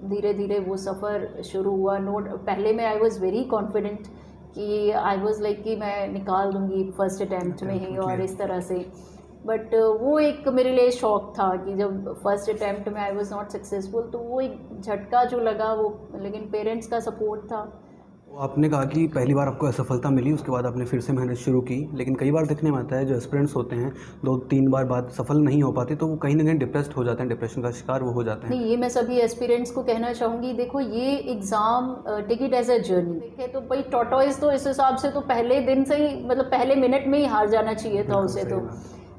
धीरे धीरे वो सफ़र शुरू हुआ। पहले में आई वॉज़ वेरी कॉन्फिडेंट कि आई वॉज़ लाइक कि मैं निकाल दूँगी फर्स्ट अटैम्प्ट में ही और इस तरह से, बट वो एक मेरे लिए शौक था कि जब फर्स्ट अटैम्प्ट में आई वॉज़ नॉट सक्सेसफुल, तो वो एक झटका जो लगा वो, लेकिन पेरेंट्स का सपोर्ट था। आपने कहा कि पहली बार आपको असफलता मिली, उसके बाद आपने फिर से मेहनत शुरू की, लेकिन कई बार देखने में आता है जो एस्पिरेंट्स होते हैं 2-3 बार बाद सफल नहीं हो पाते तो वो कहीं ना कहीं डिप्रेस्ड हो जाते हैं, डिप्रेशन का शिकार वो हो जाते हैं। नहीं, ये मैं सभी एस्पिरेंट्स को कहना चाहूँगी, देखो ये exam take it as a journey. देखे तो भाई टॉर्टोइस तो इस हिसाब से तो पहले दिन से ही, मतलब पहले मिनट में ही हार जाना चाहिए था उसे तो,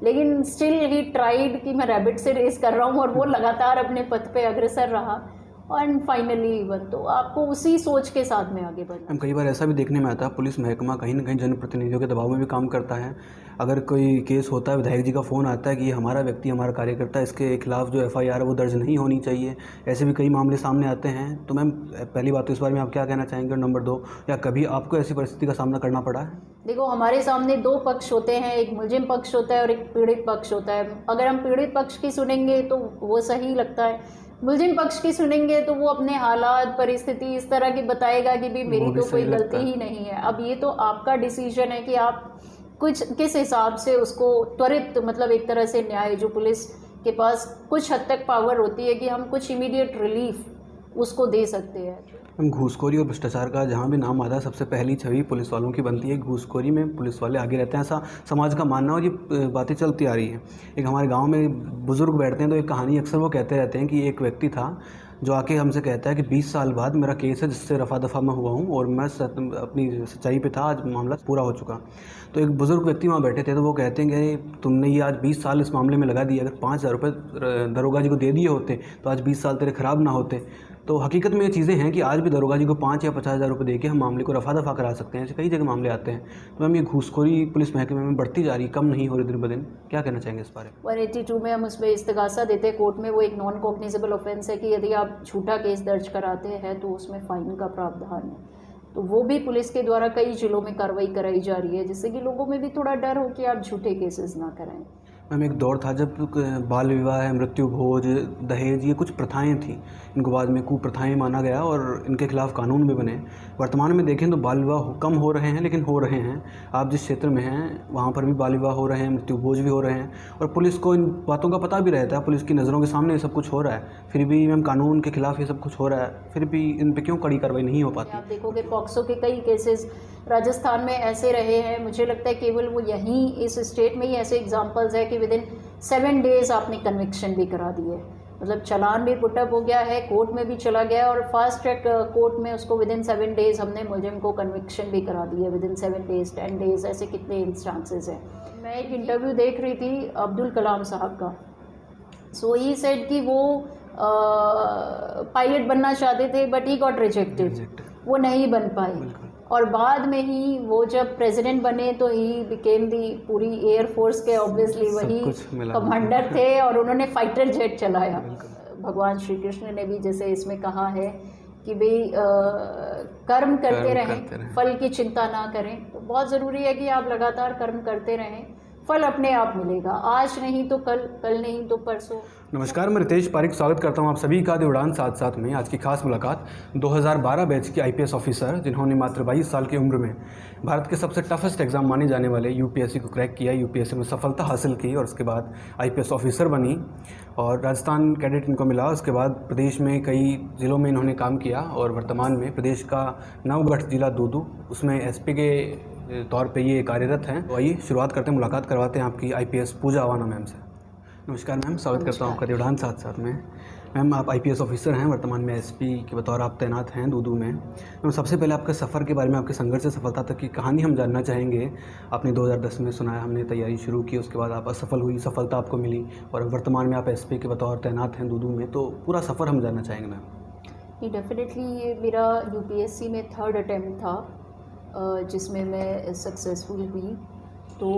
लेकिन स्टिल ही ट्राइड कि मैं रैबिट से रेस कर रहा हूँ और वो लगातार अपने पथ पे अग्रसर रहा और फाइनली इवन, तो आपको उसी सोच के साथ में आगे बढ़ना। हम कई बार ऐसा भी देखने में आता है पुलिस महकमा कहीं ना कहीं जनप्रतिनिधियों के दबाव में भी काम करता है। अगर कोई केस होता है, विधायक जी का फ़ोन आता है कि ये हमारा व्यक्ति, हमारा कार्यकर्ता, इसके खिलाफ जो FIR है वो दर्ज नहीं होनी चाहिए, ऐसे भी कई मामले सामने आते हैं। तो मैम पहली बात तो इस बारे में आप क्या कहना चाहेंगे, और नंबर 2, या कभी आपको ऐसी परिस्थिति का सामना करना पड़ा है? देखो हमारे सामने दो पक्ष होते हैं, एक मुलजिम पक्ष होता है और एक पीड़ित पक्ष होता है। अगर हम पीड़ित पक्ष की सुनेंगे तो वो सही लगता है, मुलजिम पक्ष की सुनेंगे तो वो अपने हालात, परिस्थिति इस तरह की बताएगा कि भी मेरी तो कोई गलती ही नहीं है। अब ये तो आपका डिसीजन है कि आप किस हिसाब से उसको त्वरित, मतलब एक तरह से न्याय, जो पुलिस के पास कुछ हद तक पावर होती है कि हम कुछ इमीडिएट रिलीफ उसको दे सकते हैं। हम घूसखोरी और भ्रष्टाचार का जहाँ भी नाम आता है सबसे पहली छवि पुलिस वालों की बनती है। घूसखोरी में पुलिस वाले आगे रहते हैं, ऐसा समाज का मानना, और ये बातें चलती आ रही हैं। एक हमारे गांव में बुज़ुर्ग बैठते हैं तो एक कहानी अक्सर वो कहते रहते हैं कि एक व्यक्ति था जो आके हमसे कहता है कि 20 साल बाद मेरा केस है जिससे रफा दफा मैं हुआ हूँ और मैं अपनी सच्चाई पे था, आज मामला पूरा हो चुका। तो एक बुज़ुर्ग व्यक्ति वहाँ बैठे थे तो वो कहते हैं कि तुमने ये आज 20 साल इस मामले में लगा दिए, अगर 5,000 रुपये दरोगा जी को दे दिए होते तो आज 20 साल तेरे ख़राब ना होते। तो हकीकत में ये चीज़ें हैं कि आज भी दरोगा जी को 5 या 50,000 रुपये दे के हम मामले को रफा दफा करा सकते हैं। ऐसे कई जगह मामले आते हैं। तो मैम ये घूसखोरी पुलिस महकमे में बढ़ती जा रही, कम नहीं हो रही दिन ब दिन, क्या कहना चाहेंगे इस बारे में? 182 में हम उसमें इस्तगासा देते हैं कोर्ट में, वो एक नॉन कॉग्निजेबल ऑफेंस है कि यदि आप झूठा केस दर्ज कराते हैं तो उसमें फ़ाइन का प्रावधान है। तो वो भी पुलिस के द्वारा कई जिलों में कार्रवाई कराई जा रही है, जिससे कि लोगों में भी थोड़ा डर हो कि आप झूठे केसेस ना कराएं। मैम एक दौर था जब बाल विवाह, मृत्यु भोज, दहेज, ये कुछ प्रथाएं थी, इनको बाद में कुप्रथाएं माना गया और इनके खिलाफ कानून भी बने। वर्तमान में देखें तो बाल विवाह कम हो रहे हैं, लेकिन हो रहे हैं। आप जिस क्षेत्र में हैं वहाँ पर भी बाल विवाह हो रहे हैं, मृत्यु भोज भी हो रहे हैं, और पुलिस को इन बातों का पता भी रहता है, पुलिस की नज़रों के सामने ये सब कुछ हो रहा है, फिर भी मैम कानून के खिलाफ ये सब कुछ हो रहा है, फिर भी इन पर क्यों कड़ी कार्रवाई नहीं हो पाती? आप देखोगे पॉक्सो के कई केसेस राजस्थान में ऐसे रहे हैं, मुझे लगता है केवल वो यहीं इस स्टेट में ही ऐसे एग्जांपल्स है कि विद इन 7 डेज़ आपने कन्विक्शन भी करा दी है, मतलब चालान भी पुटअप हो गया है, कोर्ट में भी चला गया और फास्ट ट्रैक कोर्ट में उसको विद इन 7 डेज़ हमने मुलजिम को कन्विक्शन भी करा दी है, विद इन 7 डेज़ 10 डेज़, ऐसे कितने इंस्टांसेस हैं। मैं एक इंटरव्यू देख रही थी अब्दुल कलाम साहब का, सो ही सेड कि वो पायलट बनना चाहते थे बट ही गॉट रिजेक्टेड, वो नहीं बन पाए, और बाद में ही वो जब प्रेसिडेंट बने तो ही बिकेम दी पूरी एयरफोर्स के ऑब्वियसली वही कमांडर थे और उन्होंने फाइटर जेट चलाया। भगवान श्री कृष्ण ने भी जैसे इसमें कहा है कि भाई कर्म करते रहें, फल की चिंता ना करें। तो बहुत ज़रूरी है कि आप लगातार कर्म करते रहें, फल अपने आप मिलेगा, आज नहीं तो कल, कल नहीं तो परसों। नमस्कार, मैं रितेश पारिक स्वागत करता हूं आप सभी का द उड़ान साथ साथ में। आज की खास मुलाकात 2012 बैच के IPS ऑफिसर जिन्होंने मात्र 22 साल की उम्र में भारत के सबसे टफेस्ट एग्ज़ाम माने जाने वाले UPSC को क्रैक किया, UPSC में सफलता हासिल की और उसके बाद IPS ऑफिसर बनी और राजस्थान कैडेट इनको मिला। उसके बाद प्रदेश में कई ज़िलों में इन्होंने काम किया और वर्तमान में प्रदेश का नवगढ़ जिला दूदू, उसमें SP के तौर पे ये कार्यरत हैं। तो आइए शुरुआत करते हैं, मुलाकात करवाते हैं आपकी IPS पूजा अवाना मैम से। नमस्कार मैम, स्वागत करता हूँ आपका उड़ान साथ साथ में। मैम आप IPS ऑफिसर हैं, वर्तमान में SP के बतौर आप तैनात हैं दूदू में। मैम सबसे पहले आपके सफ़र के बारे में, आपके संघर्ष से सफलता तक की कहानी हम जानना चाहेंगे। आपने 2010 में सुनाया, हमने तैयारी शुरू की, उसके बाद आप असफल हुई, सफलता आपको मिली और वर्तमान में आप SP के बतौर तैनात हैं दूदू में, तो पूरा सफ़र हम जानना चाहेंगे मैम। डेफिनेटली ये मेरा UPSC में 3rd अटैम्प्ट था जिसमें मैं सक्सेसफुल हुई। तो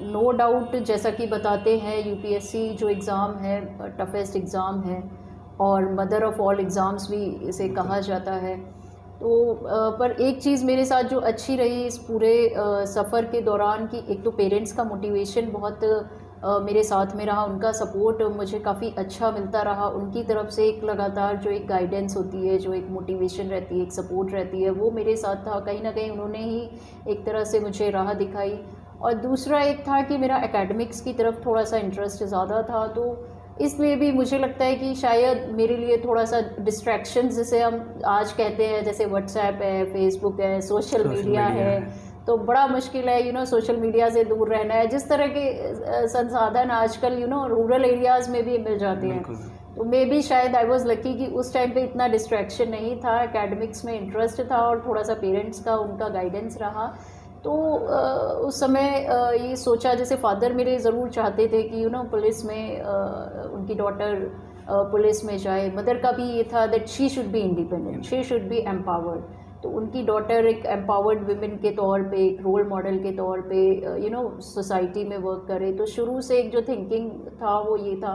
नो डाउट जैसा कि बताते हैं UPSC जो एग्ज़ाम है टफेस्ट एग्ज़ाम है और मदर ऑफ़ ऑल एग्ज़ाम्स भी इसे कहा जाता है। तो पर एक चीज़ मेरे साथ जो अच्छी रही इस पूरे सफ़र के दौरान कि एक तो पेरेंट्स का मोटिवेशन बहुत मेरे साथ में रहा, उनका सपोर्ट मुझे काफ़ी अच्छा मिलता रहा। उनकी तरफ से एक लगातार जो एक गाइडेंस होती है, जो एक मोटिवेशन रहती है, एक सपोर्ट रहती है, वो मेरे साथ था। कहीं ना कहीं उन्होंने ही एक तरह से मुझे राह दिखाई। और दूसरा एक था कि मेरा एकेडमिक्स की तरफ थोड़ा सा इंटरेस्ट ज़्यादा था, तो इसलिए भी मुझे लगता है कि शायद मेरे लिए थोड़ा सा डिस्ट्रैक्शन जिसे हम आज कहते हैं, जैसे व्हाट्सएप है, फेसबुक है, सोशल मीडिया है, तो बड़ा मुश्किल है सोशल मीडिया से दूर रहना है। जिस तरह के संसाधन आजकल रूरल एरियाज़ में भी मिल जाते हैं, तो मे बी शायद आई वॉज लकी कि उस टाइम पे इतना डिस्ट्रैक्शन नहीं था, एकेडमिक्स में इंटरेस्ट था और थोड़ा सा पेरेंट्स का उनका गाइडेंस रहा। तो उस समय ये सोचा, जैसे फादर मेरे ज़रूर चाहते थे कि पुलिस में उनकी डॉटर पुलिस में जाए। मदर का भी ये था that she should be independent, she should be empowered. तो उनकी डॉटर एक एम्पावर्ड विमेन के तौर पे, एक रोल मॉडल के तौर पे सोसाइटी में वर्क करे। तो शुरू से एक जो थिंकिंग था वो ये था।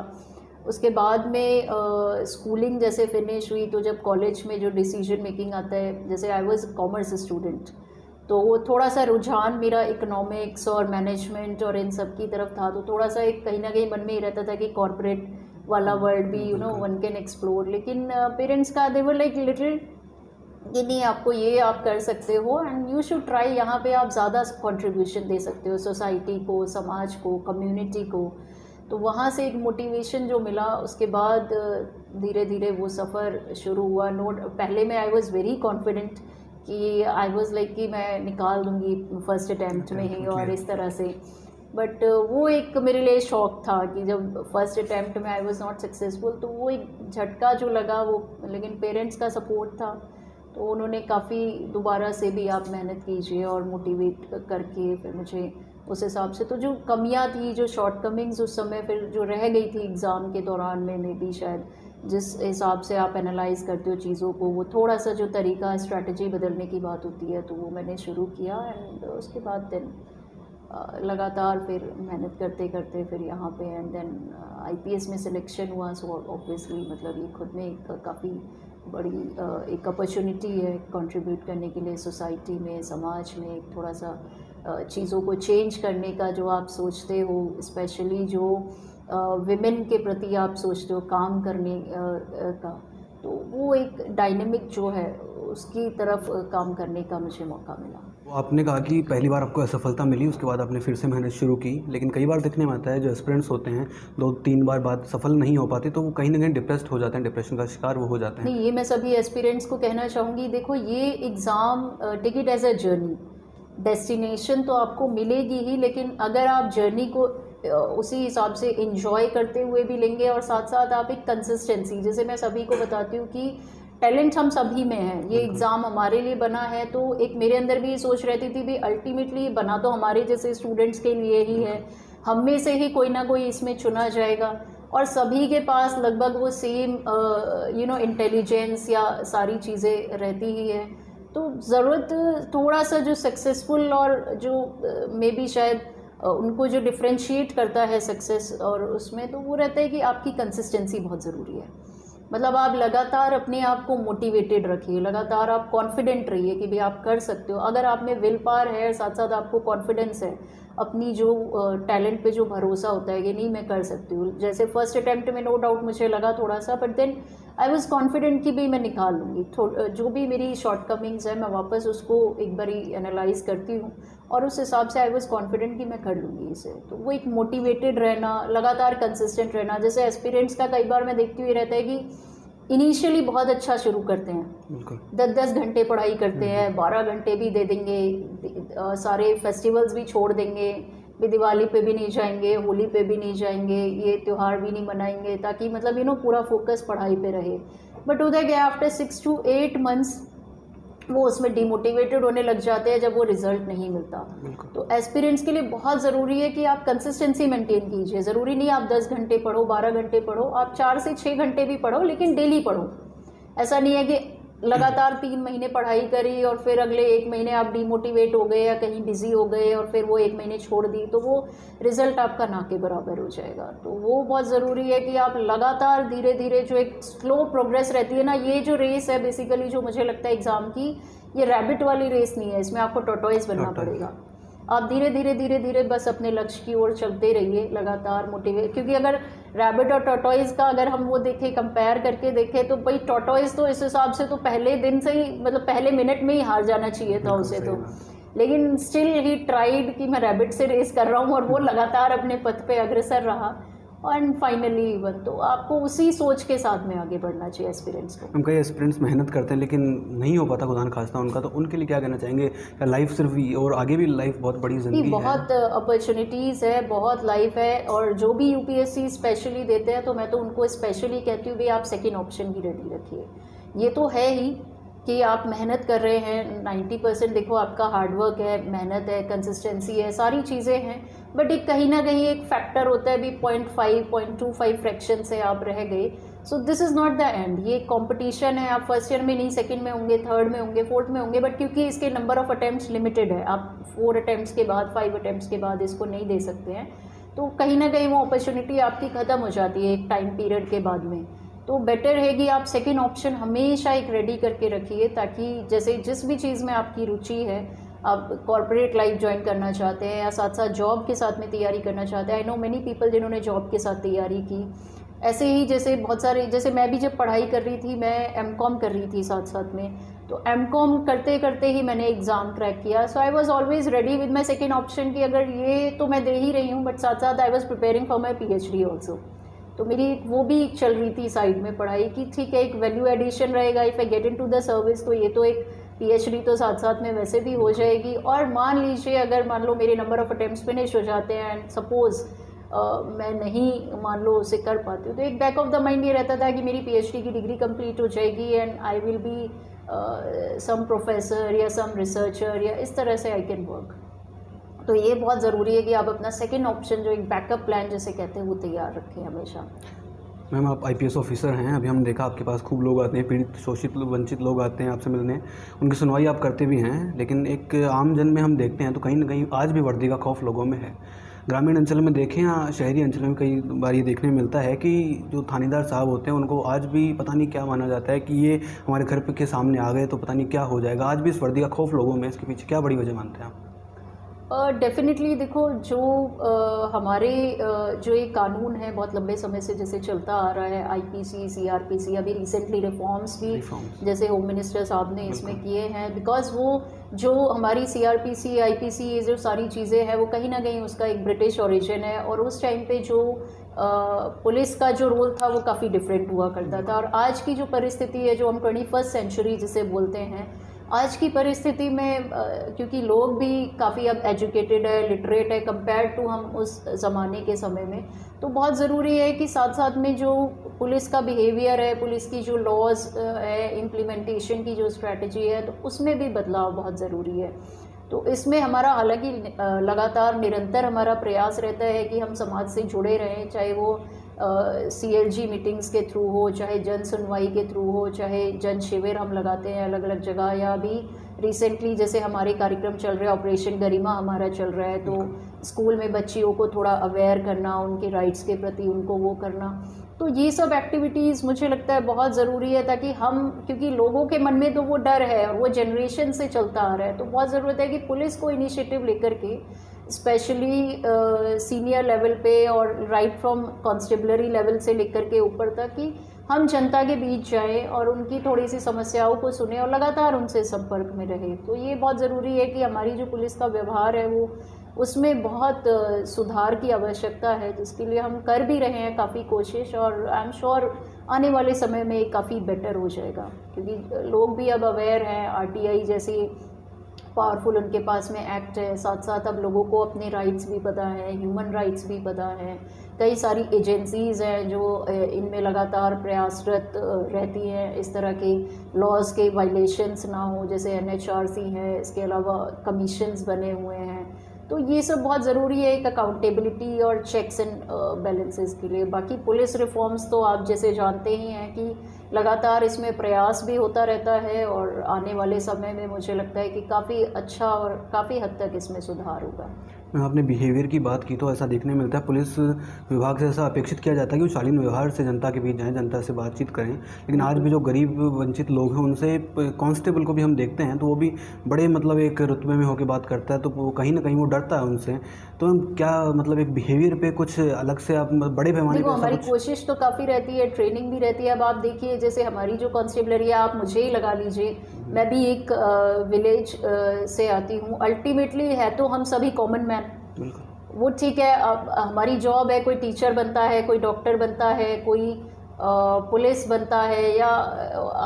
उसके बाद में स्कूलिंग जैसे फिनिश हुई, तो जब कॉलेज में जो डिसीजन मेकिंग आता है, जैसे आई वाज कॉमर्स स्टूडेंट, तो वो थोड़ा सा रुझान मेरा इकोनॉमिक्स और मैनेजमेंट और इन सब की तरफ था। तो थोड़ा सा एक कहीं ना कहीं मन में ही रहता था कि कॉर्पोरेट वाला वर्ल्ड भी वन कैन एक्सप्लोर। लेकिन पेरेंट्स का दे वर लाइक लिटिल कि नहीं, आपको ये आप कर सकते हो एंड यू शुड ट्राई, यहाँ पे आप ज़्यादा कंट्रीब्यूशन दे सकते हो सोसाइटी को, समाज को, कम्युनिटी को। तो वहाँ से एक मोटिवेशन जो मिला, उसके बाद धीरे धीरे वो सफ़र शुरू हुआ। पहले में आई वॉज़ वेरी कॉन्फिडेंट कि आई वॉज़ लाइक कि मैं निकाल दूँगी फर्स्ट अटैम्प्ट में ही और इस तरह से। बट वो एक मेरे लिए शौक था कि जब फर्स्ट अटैम्प्ट में आई वॉज़ नॉट सक्सेसफुल, तो वो एक झटका जो लगा वो, लेकिन पेरेंट्स का सपोर्ट था, तो उन्होंने काफ़ी दोबारा से भी आप मेहनत कीजिए और मोटिवेट करके फिर मुझे उस हिसाब से, तो जो कमियां थी, जो शॉर्टकमिंग्स उस समय फिर जो रह गई थी एग्ज़ाम के दौरान में, मे बी शायद जिस हिसाब से आप एनालाइज करते हो चीज़ों को, वो थोड़ा सा जो तरीका स्ट्रैटेजी बदलने की बात होती है, तो वो मैंने शुरू किया। एंड उसके बाद देन लगातार फिर मेहनत करते करते फिर यहाँ पे एंड देन आईपीएस में सिलेक्शन हुआ। सो ऑब्वियसली मतलब ये खुद में एक काफ़ी बड़ी एक अपॉर्चुनिटी है कंट्रीब्यूट करने के लिए सोसाइटी में, समाज में, एक थोड़ा सा चीज़ों को चेंज करने का जो आप सोचते हो, स्पेशली जो विमेन के प्रति आप सोचते हो काम करने का, तो वो एक डायनेमिक जो है उसकी तरफ काम करने का मुझे मौका मिला। आपने कहा कि पहली बार आपको असफलता मिली, उसके बाद आपने फिर से मेहनत शुरू की, लेकिन कई बार देखने में आता है जो एस्पिरेंट्स होते हैं 2-3 बार बाद सफल नहीं हो पाते, तो वो कहीं ना कहीं डिप्रेस्ड हो जाते हैं, डिप्रेशन का शिकार वो हो जाते हैं। नहीं, ये मैं सभी एस्पिरेंट्स को कहना चाहूँगी, देखो ये exam take it as a journey, destination तो आपको मिलेगी ही, लेकिन अगर आप जर्नी को उसी हिसाब से इंजॉय करते हुए भी लेंगे और साथ साथ आप एक कंसिस्टेंसी, जैसे मैं सभी को बताती हूँ कि टैलेंट हम सभी में है, ये एग्ज़ाम हमारे लिए बना है, तो एक मेरे अंदर भी ये सोच रहती थी भी अल्टीमेटली बना तो हमारे जैसे स्टूडेंट्स के लिए ही है, हम में से ही कोई ना कोई इसमें चुना जाएगा और सभी के पास लगभग वो सेम इंटेलिजेंस या सारी चीज़ें रहती ही है। तो ज़रूरत थोड़ा सा जो सक्सेसफुल और जो मे बी शायद उनको जो डिफ्रेंशिएट करता है सक्सेस और उसमें, तो वो रहता है कि आपकी कंसिस्टेंसी बहुत ज़रूरी है। मतलब आप लगातार अपने आप को मोटिवेटेड रखिए, लगातार आप कॉन्फिडेंट रहिए कि भी आप कर सकते हो। अगर आप में विल पावर है, साथ साथ आपको कॉन्फिडेंस है, अपनी जो टैलेंट पे जो भरोसा होता है कि नहीं मैं कर सकती हूँ। जैसे फर्स्ट अटैम्प्ट में नो डाउट मुझे लगा थोड़ा सा, but then I was confident कि भी मैं निकाल लूँगी। जो भी मेरी शॉर्टकमिंग्स है मैं वापस उसको एक बारी एनालाइज करती हूँ और उस हिसाब से आई वाज कॉन्फिडेंट कि मैं कर लूँगी इसे। तो वो एक मोटिवेटेड रहना, लगातार कंसिस्टेंट रहना, जैसे एस्पिरेंट्स का कई बार मैं देखती हुई रहता है कि इनिशियली बहुत अच्छा शुरू करते हैं, 10-10 घंटे पढ़ाई करते हैं, 12 घंटे भी दे देंगे, सारे फेस्टिवल्स भी छोड़ देंगे, भी दिवाली पे भी नहीं जाएंगे, होली पे भी नहीं जाएंगे, ये त्यौहार भी नहीं मनाएंगे, ताकि मतलब पूरा फोकस पढ़ाई पे रहे। बट उधर गया आफ्टर 6 to 8 months वो उसमें डिमोटिवेटेड होने लग जाते हैं जब वो रिजल्ट नहीं मिलता। तो एस्पिरेंट्स के लिए बहुत ज़रूरी है कि आप कंसिस्टेंसी मेंटेन कीजिए। ज़रूरी नहीं आप 10 घंटे पढ़ो, 12 घंटे पढ़ो, आप 4 से 6 घंटे भी पढ़ो, लेकिन डेली पढ़ो। ऐसा नहीं है कि लगातार 3 महीने पढ़ाई करी और फिर अगले 1 महीने आप डिमोटिवेट हो गए या कहीं बिजी हो गए और फिर वो 1 महीने छोड़ दी, तो वो रिजल्ट आपका ना के बराबर हो जाएगा। तो वो बहुत ज़रूरी है कि आप लगातार धीरे धीरे, जो एक स्लो प्रोग्रेस रहती है ना, ये जो रेस है बेसिकली जो मुझे लगता है एग्ज़ाम की, ये रैबिट वाली रेस नहीं है, इसमें आपको टॉर्टोइज बनना पड़ेगा। आप धीरे धीरे धीरे धीरे बस अपने लक्ष्य की ओर चलते रहिए, लगातार मोटिवेट, क्योंकि अगर रैबिट और टॉर्टोइज का अगर हम वो देखें, कंपेयर करके देखें, तो भाई टॉर्टोइज तो इस हिसाब से तो पहले दिन से ही, मतलब पहले मिनट में ही हार जाना चाहिए था उसे तो, लेकिन स्टिल ही ट्राइड कि मैं रैबिट से रेस कर रहा हूँ, और वो लगातार अपने पथ पे अग्रसर रहा और फाइनली वन। तो आपको उसी सोच के साथ में आगे बढ़ना चाहिए एस्पिरेंट्स को। हम कई एस्पिरेंट्स मेहनत करते हैं लेकिन नहीं हो पाता, खुदा न खास्ता उनका, तो उनके लिए क्या कहना चाहेंगे? क्या लाइफ सिर्फ और आगे भी लाइफ बहुत बड़ी ज़िंदगी है? बहुत अपॉर्चुनिटीज़ है, बहुत लाइफ है, और जो भी यूपीएससी स्पेशली देते हैं तो मैं तो उनको स्पेशली कहती हूँ भाई आप सेकेंड ऑप्शन भी रेडी रखिए। ये तो है ही कि आप मेहनत कर रहे हैं, 90% देखो आपका हार्डवर्क है, मेहनत है, कंसिस्टेंसी है, सारी चीज़ें हैं, बट एक कहीं ना कहीं एक फैक्टर होता है भी 0.5 0.25 फ्रैक्शन से आप रह गए। So this is not the end, ये कंपटीशन है, आप फर्स्ट ईयर में नहीं, सेकंड में होंगे, थर्ड में होंगे, फोर्थ में होंगे, बट क्योंकि इसके नंबर ऑफ अटैम्प्ट्स लिमिटेड है, आप 4 अटैम्प्ट्स के बाद, 5 अटैम्प्ट्स के बाद इसको नहीं दे सकते हैं, तो कहीं ना कहीं वो अपॉर्चुनिटी आपकी ख़त्म हो जाती है एक टाइम पीरियड के बाद में। तो बेटर है कि आप सेकेंड ऑप्शन हमेशा एक रेडी करके रखिए, ताकि जैसे जिस भी चीज़ में आपकी रुचि है, आप कॉर्पोरेट लाइफ ज्वाइन करना चाहते हैं या साथ साथ जॉब के साथ में तैयारी करना चाहते हैं, आई नो मेनी पीपल जिन्होंने जॉब के साथ तैयारी की, ऐसे ही जैसे बहुत सारे, जैसे मैं भी जब पढ़ाई कर रही थी, मैं एमकॉम कर रही थी साथ साथ में, तो एमकॉम करते करते ही मैंने एग्ज़ाम क्रैक किया। So I was always ready with my second option कि अगर ये तो मैं दे ही रही हूँ, बट साथ साथ I was preparing for my PhD also. तो मेरी वो भी चल रही थी साइड में पढ़ाई की, ठीक है एक वैल्यू एडिशन रहेगा, if I get into the service, तो ये तो एक PhD तो साथ साथ में वैसे भी हो जाएगी। और मान लीजिए अगर मान लो मेरे नंबर ऑफ अटेम्प्ट्स फिनिश हो जाते हैं एंड सपोज़ मैं नहीं मान लो उसे कर पाती हूँ, तो एक बैक ऑफ द माइंड ये रहता था कि मेरी PhD की डिग्री कंप्लीट हो जाएगी and I will be some professor या सम रिसर्चर, या इस तरह से आई कैन वर्क। तो ये बहुत ज़रूरी है कि आप अपना सेकेंड ऑप्शन, जो एक बैकअप प्लान जैसे कहते हैं, वो तैयार रखें हमेशा। मैम आप IPS ऑफिसर हैं, अभी हम देखा आपके पास खूब लोग आते हैं, पीड़ित शोषित वंचित लोग आते हैं आपसे मिलने, उनकी सुनवाई आप करते भी हैं, लेकिन एक आम जन में हम देखते हैं तो कहीं ना कहीं आज भी वर्दी का खौफ लोगों में है। ग्रामीण अंचल में देखें या शहरी अंचल में कई बार ये देखने में मिलता है कि जो थानेदार साहब होते हैं उनको आज भी पता नहीं क्या माना जाता है कि ये हमारे घर के सामने आ गए तो पता नहीं क्या हो जाएगा। आज भी इस वर्दी का खौफ लोगों में, इसके पीछे क्या बड़ी वजह मानते हैं आप? डेफिनेटली देखो, जो हमारे जो ये कानून है बहुत लंबे समय से जैसे चलता आ रहा है, IPC CRPC, अभी रिसेंटली रिफॉर्म्स भी जैसे होम मिनिस्टर साहब ने इसमें किए हैं, बिकॉज वो जो हमारी CRPC IPC ये जो सारी चीज़ें हैं वो कहीं ना कहीं उसका एक ब्रिटिश ओरिजिन है, और उस टाइम पे जो पुलिस का जो रोल था वो काफ़ी डिफरेंट हुआ करता था। और आज की जो परिस्थिति है, जो हम 21st सेंचुरी जिसे बोलते हैं, आज की परिस्थिति में क्योंकि लोग भी काफ़ी अब एजुकेटेड है, लिटरेट है कंपेयर टू हम उस ज़माने के समय में, तो बहुत ज़रूरी है कि साथ साथ में जो पुलिस का बिहेवियर है, पुलिस की जो लॉज है, इम्प्लीमेंटेशन की जो स्ट्रेटजी है, तो उसमें भी बदलाव बहुत ज़रूरी है। तो इसमें हमारा हालांकि लगातार निरंतर हमारा प्रयास रहता है कि हम समाज से जुड़े रहें, चाहे वो CLG मीटिंग्स के थ्रू हो, चाहे जन सुनवाई के थ्रू हो, चाहे जन शिविर हम लगाते हैं अलग अलग जगह, या अभी रिसेंटली जैसे हमारे कार्यक्रम चल रहे हैं, ऑपरेशन गरिमा हमारा चल रहा है, तो स्कूल में बच्चियों को थोड़ा अवेयर करना, उनके राइट्स के प्रति उनको वो करना, तो ये सब एक्टिविटीज़ मुझे लगता है बहुत ज़रूरी है, ताकि हम, क्योंकि लोगों के मन में तो वो डर है और वो जनरेशन से चलता आ रहा है, तो बहुत ज़रूरत है कि पुलिस को इनिशिएटिव लेकर के स्पेशली सीनियर लेवल पे और राइट फ्रॉम कॉन्स्टेबलरी लेवल से लेकर के ऊपर तक, कि हम जनता के बीच जाएं और उनकी थोड़ी सी समस्याओं को सुने और लगातार उनसे संपर्क में रहे। तो ये बहुत ज़रूरी है कि हमारी जो पुलिस का व्यवहार है वो, उसमें बहुत सुधार की आवश्यकता है, जिसके लिए हम कर भी रहे हैं काफ़ी कोशिश, और आई एम श्योर आने वाले समय में काफ़ी बेटर हो जाएगा, क्योंकि लोग भी अब अवेयर हैं, RTI जैसी पावरफुल उनके पास में एक्ट है, साथ साथ अब लोगों को अपने राइट्स भी पता है, ह्यूमन राइट्स भी पता है, कई सारी एजेंसीज़ हैं जो इनमें लगातार प्रयासरत रहती हैं, इस तरह के लॉज के वायलेशंस ना हो, जैसे NHRC है, इसके अलावा कमीशंस बने हुए हैं, तो ये सब बहुत ज़रूरी है एक अकाउंटेबिलिटी और चेक्स एंड बैलेंसेस के लिए। बाकी पुलिस रिफॉर्म्स तो आप जैसे जानते ही हैं कि लगातार इसमें प्रयास भी होता रहता है, और आने वाले समय में मुझे लगता है कि काफ़ी अच्छा और काफ़ी हद तक इसमें सुधार होगा। आपने बिहेवियर की बात की तो ऐसा देखने मिलता है पुलिस विभाग से ऐसा अपेक्षित किया जाता है कि वो शालीन व्यवहार से जनता के बीच जाएं, जनता से बातचीत करें, लेकिन आज भी जो गरीब वंचित लोग हैं उनसे कांस्टेबल को भी हम देखते हैं तो वो भी बड़े मतलब एक रुतबे में होकर बात करता है, तो वो कहीं ना कहीं वो डरता है उनसे। तो क्या मतलब एक बिहेवियर पे कुछ अलग से आप बड़े पैमाने देखो, पे हमारी कोशिश तो काफ़ी रहती है, ट्रेनिंग भी रहती है। अब आप देखिए, जैसे हमारी जो कांस्टेबलरी है, आप मुझे ही लगा लीजिए, मैं भी एक विलेज से आती हूँ। अल्टीमेटली है तो हम सभी कॉमन मैन, बिल्कुल वो ठीक है। अब हमारी जॉब है, कोई टीचर बनता है, कोई डॉक्टर बनता है, कोई पुलिस बनता है, या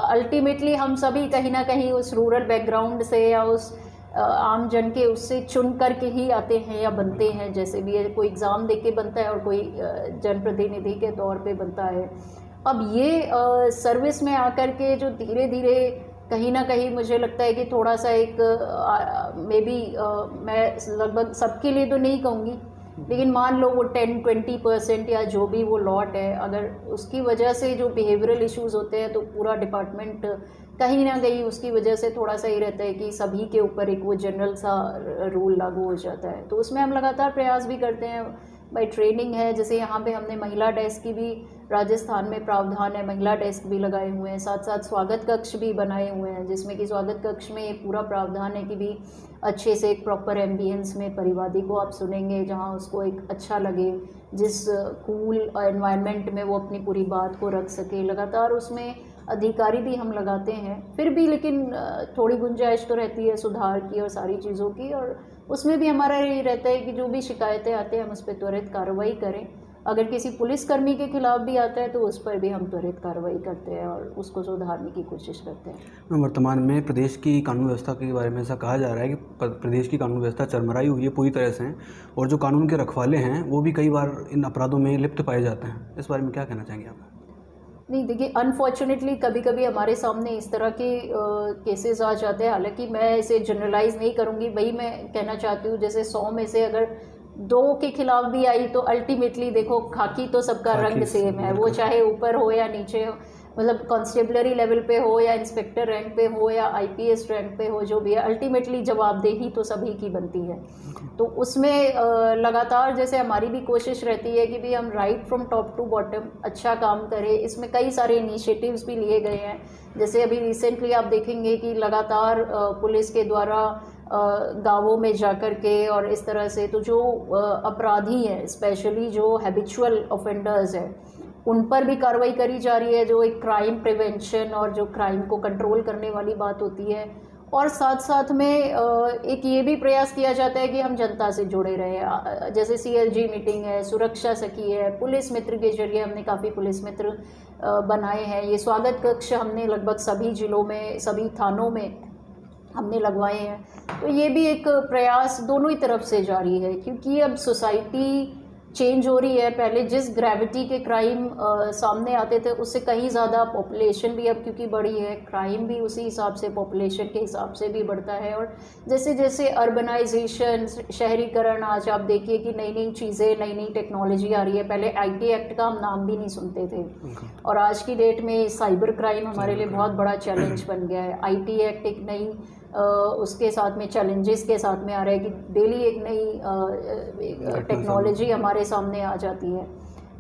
अल्टीमेटली हम सभी कहीं ना कहीं उस रूरल बैकग्राउंड से या उस आम जन के उससे चुन करके ही आते हैं या बनते हैं। जैसे भी है, कोई एग्ज़ाम दे के बनता है और कोई जनप्रतिनिधि के तौर पे बनता है। अब ये सर्विस में आकर के जो धीरे धीरे कहीं ना कहीं मुझे लगता है कि थोड़ा सा एक मे बी मैं लगभग सबके लिए तो नहीं कहूँगी, लेकिन मान लो वो 10-20% या जो भी वो लॉट है, अगर उसकी वजह से जो बिहेवियरल इश्यूज होते हैं तो पूरा डिपार्टमेंट कहीं ना कहीं उसकी वजह से थोड़ा सा ही रहता है कि सभी के ऊपर एक वो जनरल सा रूल लागू हो जाता है। तो उसमें हम लगातार प्रयास भी करते हैं, भाई ट्रेनिंग है। जैसे यहाँ पे हमने महिला डेस्क की भी राजस्थान में प्रावधान है, महिला डेस्क भी लगाए हुए हैं, साथ साथ स्वागत कक्ष भी बनाए हुए हैं, जिसमें कि स्वागत कक्ष में एक पूरा प्रावधान है कि भी अच्छे से एक प्रॉपर एम्बियंस में परिवादी को आप सुनेंगे, जहाँ उसको एक अच्छा लगे, जिस कूल एनवायरनमेंट में वो अपनी पूरी बात को रख सके। लगातार उसमें अधिकारी भी हम लगाते हैं, फिर भी लेकिन थोड़ी गुंजाइश तो रहती है सुधार की और सारी चीज़ों की। और उसमें भी हमारा यही रहता है कि जो भी शिकायतें आते हैं हम उस पर त्वरित कार्रवाई करें। अगर किसी पुलिसकर्मी के खिलाफ भी आता है तो उस पर भी हम त्वरित कार्रवाई करते हैं और उसको सुधारने की कोशिश करते हैं। वर्तमान में प्रदेश की कानून व्यवस्था के बारे में ऐसा कहा जा रहा है कि प्रदेश की कानून व्यवस्था चरमराई हुई है पूरी तरह से, और जो कानून के रखवाले हैं वो भी कई बार इन अपराधों में लिप्त पाए जाते हैं। इस बारे में क्या कहना चाहेंगे आप? नहीं, देखिए, अनफॉर्चुनेटली कभी कभी हमारे सामने इस तरह के केसेस आ जाते हैं। हालांकि मैं इसे जनरलाइज नहीं करूँगी, वही मैं कहना चाहती हूँ, जैसे 100 में से अगर 2 के खिलाफ भी आई तो अल्टीमेटली देखो, खाकी तो सबका रंग सेम है, वो चाहे ऊपर हो या नीचे हो, मतलब कांस्टेबलरी लेवल पे हो या इंस्पेक्टर रैंक पे हो या आईपीएस रैंक पे हो, जो भी है, अल्टीमेटली जवाबदेही तो सभी की बनती है। तो उसमें लगातार जैसे हमारी भी कोशिश रहती है कि भी हम right from top to bottom अच्छा काम करें। इसमें कई सारे इनिशिएटिव्स भी लिए गए हैं। जैसे अभी रिसेंटली आप देखेंगे कि लगातार पुलिस के द्वारा गांवों में जाकर के और इस तरह से, तो जो अपराधी हैं, स्पेशली जो हैबिचुअल ऑफेंडर्स हैं, उन पर भी कार्रवाई करी जा रही है, जो एक क्राइम प्रिवेंशन और जो क्राइम को कंट्रोल करने वाली बात होती है। और साथ साथ में एक ये भी प्रयास किया जाता है कि हम जनता से जुड़े रहे। जैसे CLG मीटिंग है, सुरक्षा सखी है, पुलिस मित्र के जरिए हमने काफ़ी पुलिस मित्र बनाए हैं। ये स्वागत कक्ष हमने लगभग सभी जिलों में, सभी थानों में हमने लगवाए हैं। तो ये भी एक प्रयास दोनों ही तरफ से जारी है, क्योंकि अब सोसाइटी चेंज हो रही है। पहले जिस ग्रेविटी के क्राइम सामने आते थे उससे कहीं ज़्यादा पॉपुलेशन भी अब क्योंकि बढ़ी है, क्राइम भी उसी हिसाब से पॉपुलेशन के हिसाब से भी बढ़ता है। और जैसे जैसे अर्बनाइजेशन, शहरीकरण, आज आप देखिए कि नई नई चीज़ें, नई नई टेक्नोलॉजी आ रही है। पहले IT एक्ट का हम नाम भी नहीं सुनते थे, और आज की डेट में साइबर क्राइम हमारे लिए बहुत बड़ा चैलेंज बन गया है। IT एक्ट एक नई उसके साथ में चैलेंजेस के साथ में आ रहा है कि डेली एक नई टेक्नोलॉजी हमारे सामने आ जाती है।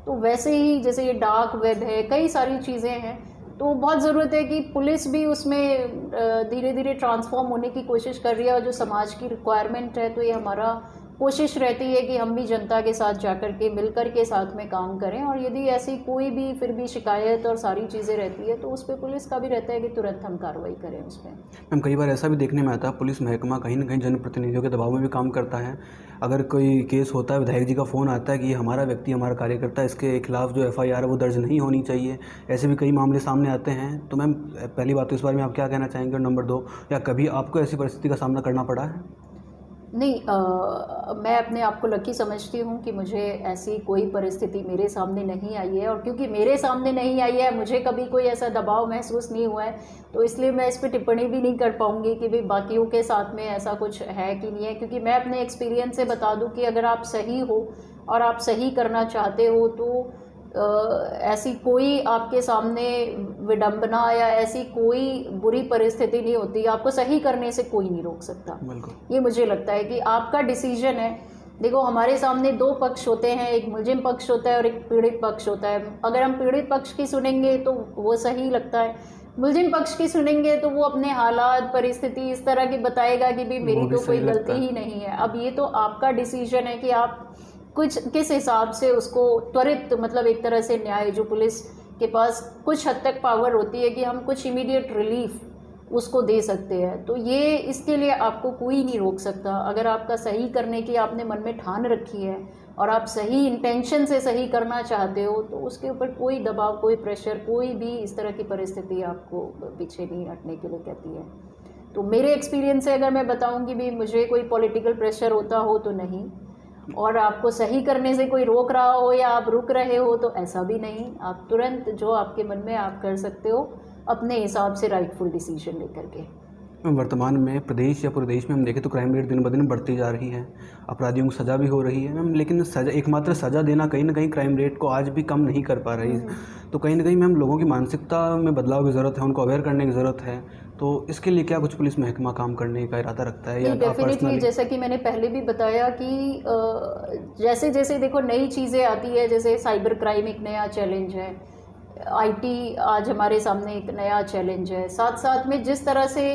तो वैसे ही जैसे ये डार्क वेब है, कई सारी चीज़ें हैं, तो बहुत ज़रूरत है कि पुलिस भी उसमें धीरे धीरे ट्रांसफॉर्म होने की कोशिश कर रही है। और जो समाज की रिक्वायरमेंट है, तो ये हमारा कोशिश रहती है कि हम भी जनता के साथ जाकर के मिलकर के साथ में काम करें। और यदि ऐसी कोई भी फिर भी शिकायत और सारी चीज़ें रहती है तो उस पर पुलिस का भी रहता है कि तुरंत हम कार्रवाई करें उस पर। मैम, कई बार ऐसा भी देखने में आता है पुलिस महकमा कहीं ना कहीं जनप्रतिनिधियों के दबाव में भी काम करता है। अगर कोई केस होता है, विधायक जी का फ़ोन आता है कि ये हमारा व्यक्ति, हमारा कार्यकर्ता, इसके खिलाफ जो FIR है वो दर्ज नहीं होनी चाहिए, ऐसे भी कई मामले सामने आते हैं। तो मैम, पहली बात तो इस बारे में आप क्या कहना चाहेंगे, और नंबर 2, या कभी आपको ऐसी परिस्थिति का सामना करना पड़ा है? नहीं, मैं अपने आप को लकी समझती हूँ कि मुझे ऐसी कोई परिस्थिति मेरे सामने नहीं आई है। और क्योंकि मेरे सामने नहीं आई है, मुझे कभी कोई ऐसा दबाव महसूस नहीं हुआ है, तो इसलिए मैं इस पर टिप्पणी भी नहीं कर पाऊँगी कि भाई बाकियों के साथ में ऐसा कुछ है कि नहीं है। क्योंकि मैं अपने एक्सपीरियंस से बता दूँ कि अगर आप सही हो और आप सही करना चाहते हो तो ऐसी कोई आपके सामने विडंबना या ऐसी कोई बुरी परिस्थिति नहीं होती, आपको सही करने से कोई नहीं रोक सकता। ये मुझे लगता है कि आपका डिसीजन है देखो, हमारे सामने दो पक्ष होते हैं, एक मुलजिम पक्ष होता है और एक पीड़ित पक्ष होता है। अगर हम पीड़ित पक्ष की सुनेंगे तो वो सही लगता है, मुलजिम पक्ष की सुनेंगे तो वो अपने हालात परिस्थिति इस तरह की बताएगा कि भाई मेरी तो कोई गलती ही नहीं है। अब ये तो आपका डिसीजन है कि आप किस हिसाब से उसको त्वरित, मतलब एक तरह से न्याय, जो पुलिस के पास कुछ हद तक पावर होती है कि हम कुछ इमीडिएट रिलीफ उसको दे सकते हैं, तो ये इसके लिए आपको कोई नहीं रोक सकता। अगर आपका सही करने की आपने मन में ठान रखी है और आप सही इंटेंशन से सही करना चाहते हो, तो उसके ऊपर कोई दबाव, कोई प्रेशर, कोई भी इस तरह की परिस्थिति आपको पीछे नहीं हटने के लिए कहती है। तो मेरे एक्सपीरियंस से अगर मैं बताऊं कि भी मुझे कोई पॉलिटिकल प्रेशर होता हो तो नहीं, और आपको सही करने से कोई रोक रहा हो या आप रुक रहे हो तो ऐसा भी नहीं। आप तुरंत जो आपके मन में आप कर सकते हो अपने हिसाब से राइटफुल डिसीजन लेकर के। वर्तमान में प्रदेश या पूरे देश में हम देखें तो क्राइम रेट दिन ब दिन बढ़ती जा रही है, अपराधियों को सज़ा भी हो रही है मैम, लेकिन सज़ा, एकमात्र सज़ा देना कहीं ना कहीं क्राइम रेट को आज भी कम नहीं कर पा रही है। तो कहीं ना कहीं मैम लोगों की मानसिकता में बदलाव की ज़रूरत है, उनको अवेयर करने की ज़रूरत है। तो इसके लिए क्या कुछ पुलिस महकमा काम करने का इरादा रखता है? या डेफिनेटली, जैसा कि मैंने पहले भी बताया कि जैसे जैसे देखो नई चीज़ें आती है, जैसे साइबर क्राइम एक नया चैलेंज है, आईटी आज हमारे सामने एक नया चैलेंज है, साथ साथ में जिस तरह से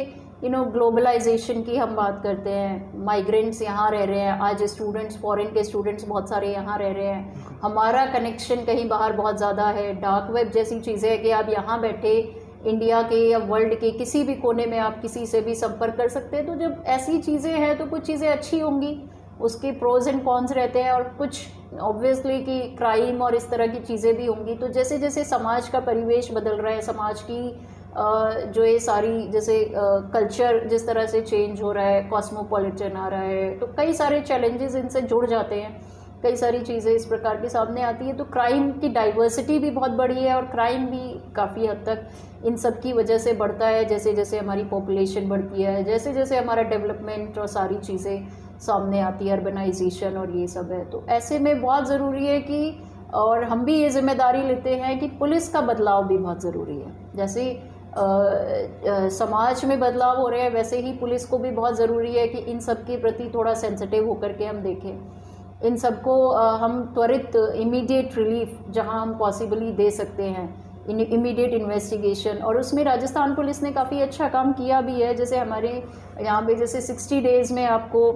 ग्लोबलाइजेशन की हम बात करते हैं, माइग्रेंट्स यहाँ रह रहे हैं, आज स्टूडेंट्स, फॉरेन के स्टूडेंट्स बहुत सारे यहाँ रह रहे हैं, हमारा कनेक्शन कहीं बाहर बहुत ज़्यादा है, डार्क वेब जैसी चीज़ें हैं कि आप यहाँ बैठे इंडिया के या वर्ल्ड के किसी भी कोने में आप किसी से भी संपर्क कर सकते हैं। तो जब ऐसी चीज़ें हैं तो कुछ चीज़ें अच्छी होंगी, उसके प्रोज एंड कॉन्स रहते हैं, और कुछ ऑब्वियसली कि क्राइम और इस तरह की चीज़ें भी होंगी। तो जैसे जैसे समाज का परिवेश बदल रहा है, समाज की जो ये सारी जैसे कल्चर जिस तरह से चेंज हो रहा है, कॉस्मोपॉलिटन आ रहा है, तो कई सारे चैलेंजेस इनसे जुड़ जाते हैं, कई सारी चीज़ें इस प्रकार के सामने आती है। तो क्राइम की डाइवर्सिटी भी बहुत बढ़ी है और क्राइम भी काफ़ी हद तक इन सब की वजह से बढ़ता है, जैसे जैसे हमारी पॉपुलेशन बढ़ती है, जैसे जैसे हमारा डेवलपमेंट और सारी चीज़ें सामने आती है, अर्बनाइजेशन और ये सब है। तो ऐसे में बहुत ज़रूरी है कि, और हम भी ये जिम्मेदारी लेते हैं कि पुलिस का बदलाव भी बहुत ज़रूरी है। जैसे समाज में बदलाव हो रहे हैं, वैसे ही पुलिस को भी बहुत ज़रूरी है कि इन सब के प्रति थोड़ा सेंसिटिव होकर के हम देखें, इन सबको हम त्वरित इमीडिएट रिलीफ जहां हम पॉसिबली दे सकते हैं, इमीडिएट इन्वेस्टिगेशन। और उसमें राजस्थान पुलिस ने काफ़ी अच्छा काम किया भी है। जैसे हमारे यहाँ पे जैसे 60 डेज़ में आपको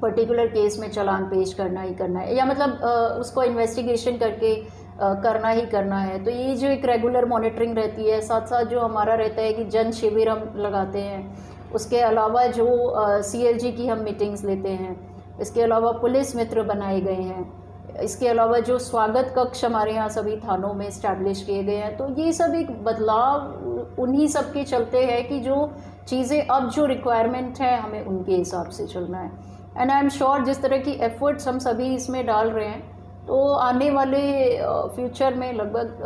पर्टिकुलर केस में चालान पेश करना ही करना है, या मतलब उसको इन्वेस्टिगेशन करके करना ही करना है। तो ये जो एक रेगुलर मॉनिटरिंग रहती है, साथ साथ जो हमारा रहता है कि जन शिविर हम लगाते हैं, उसके अलावा जो CLG की हम मीटिंग्स लेते हैं, इसके अलावा पुलिस मित्र बनाए गए हैं, इसके अलावा जो स्वागत कक्ष हमारे यहाँ सभी थानों में इस्टेब्लिश किए गए हैं। तो ये सब एक बदलाव उन्हीं सब के चलते हैं कि जो चीज़ें अब जो रिक्वायरमेंट है हमें उनके हिसाब से चलना है। एंड आई एम श्योर जिस तरह की एफर्ट्स हम सभी इसमें डाल रहे हैं, तो आने वाले फ्यूचर में लगभग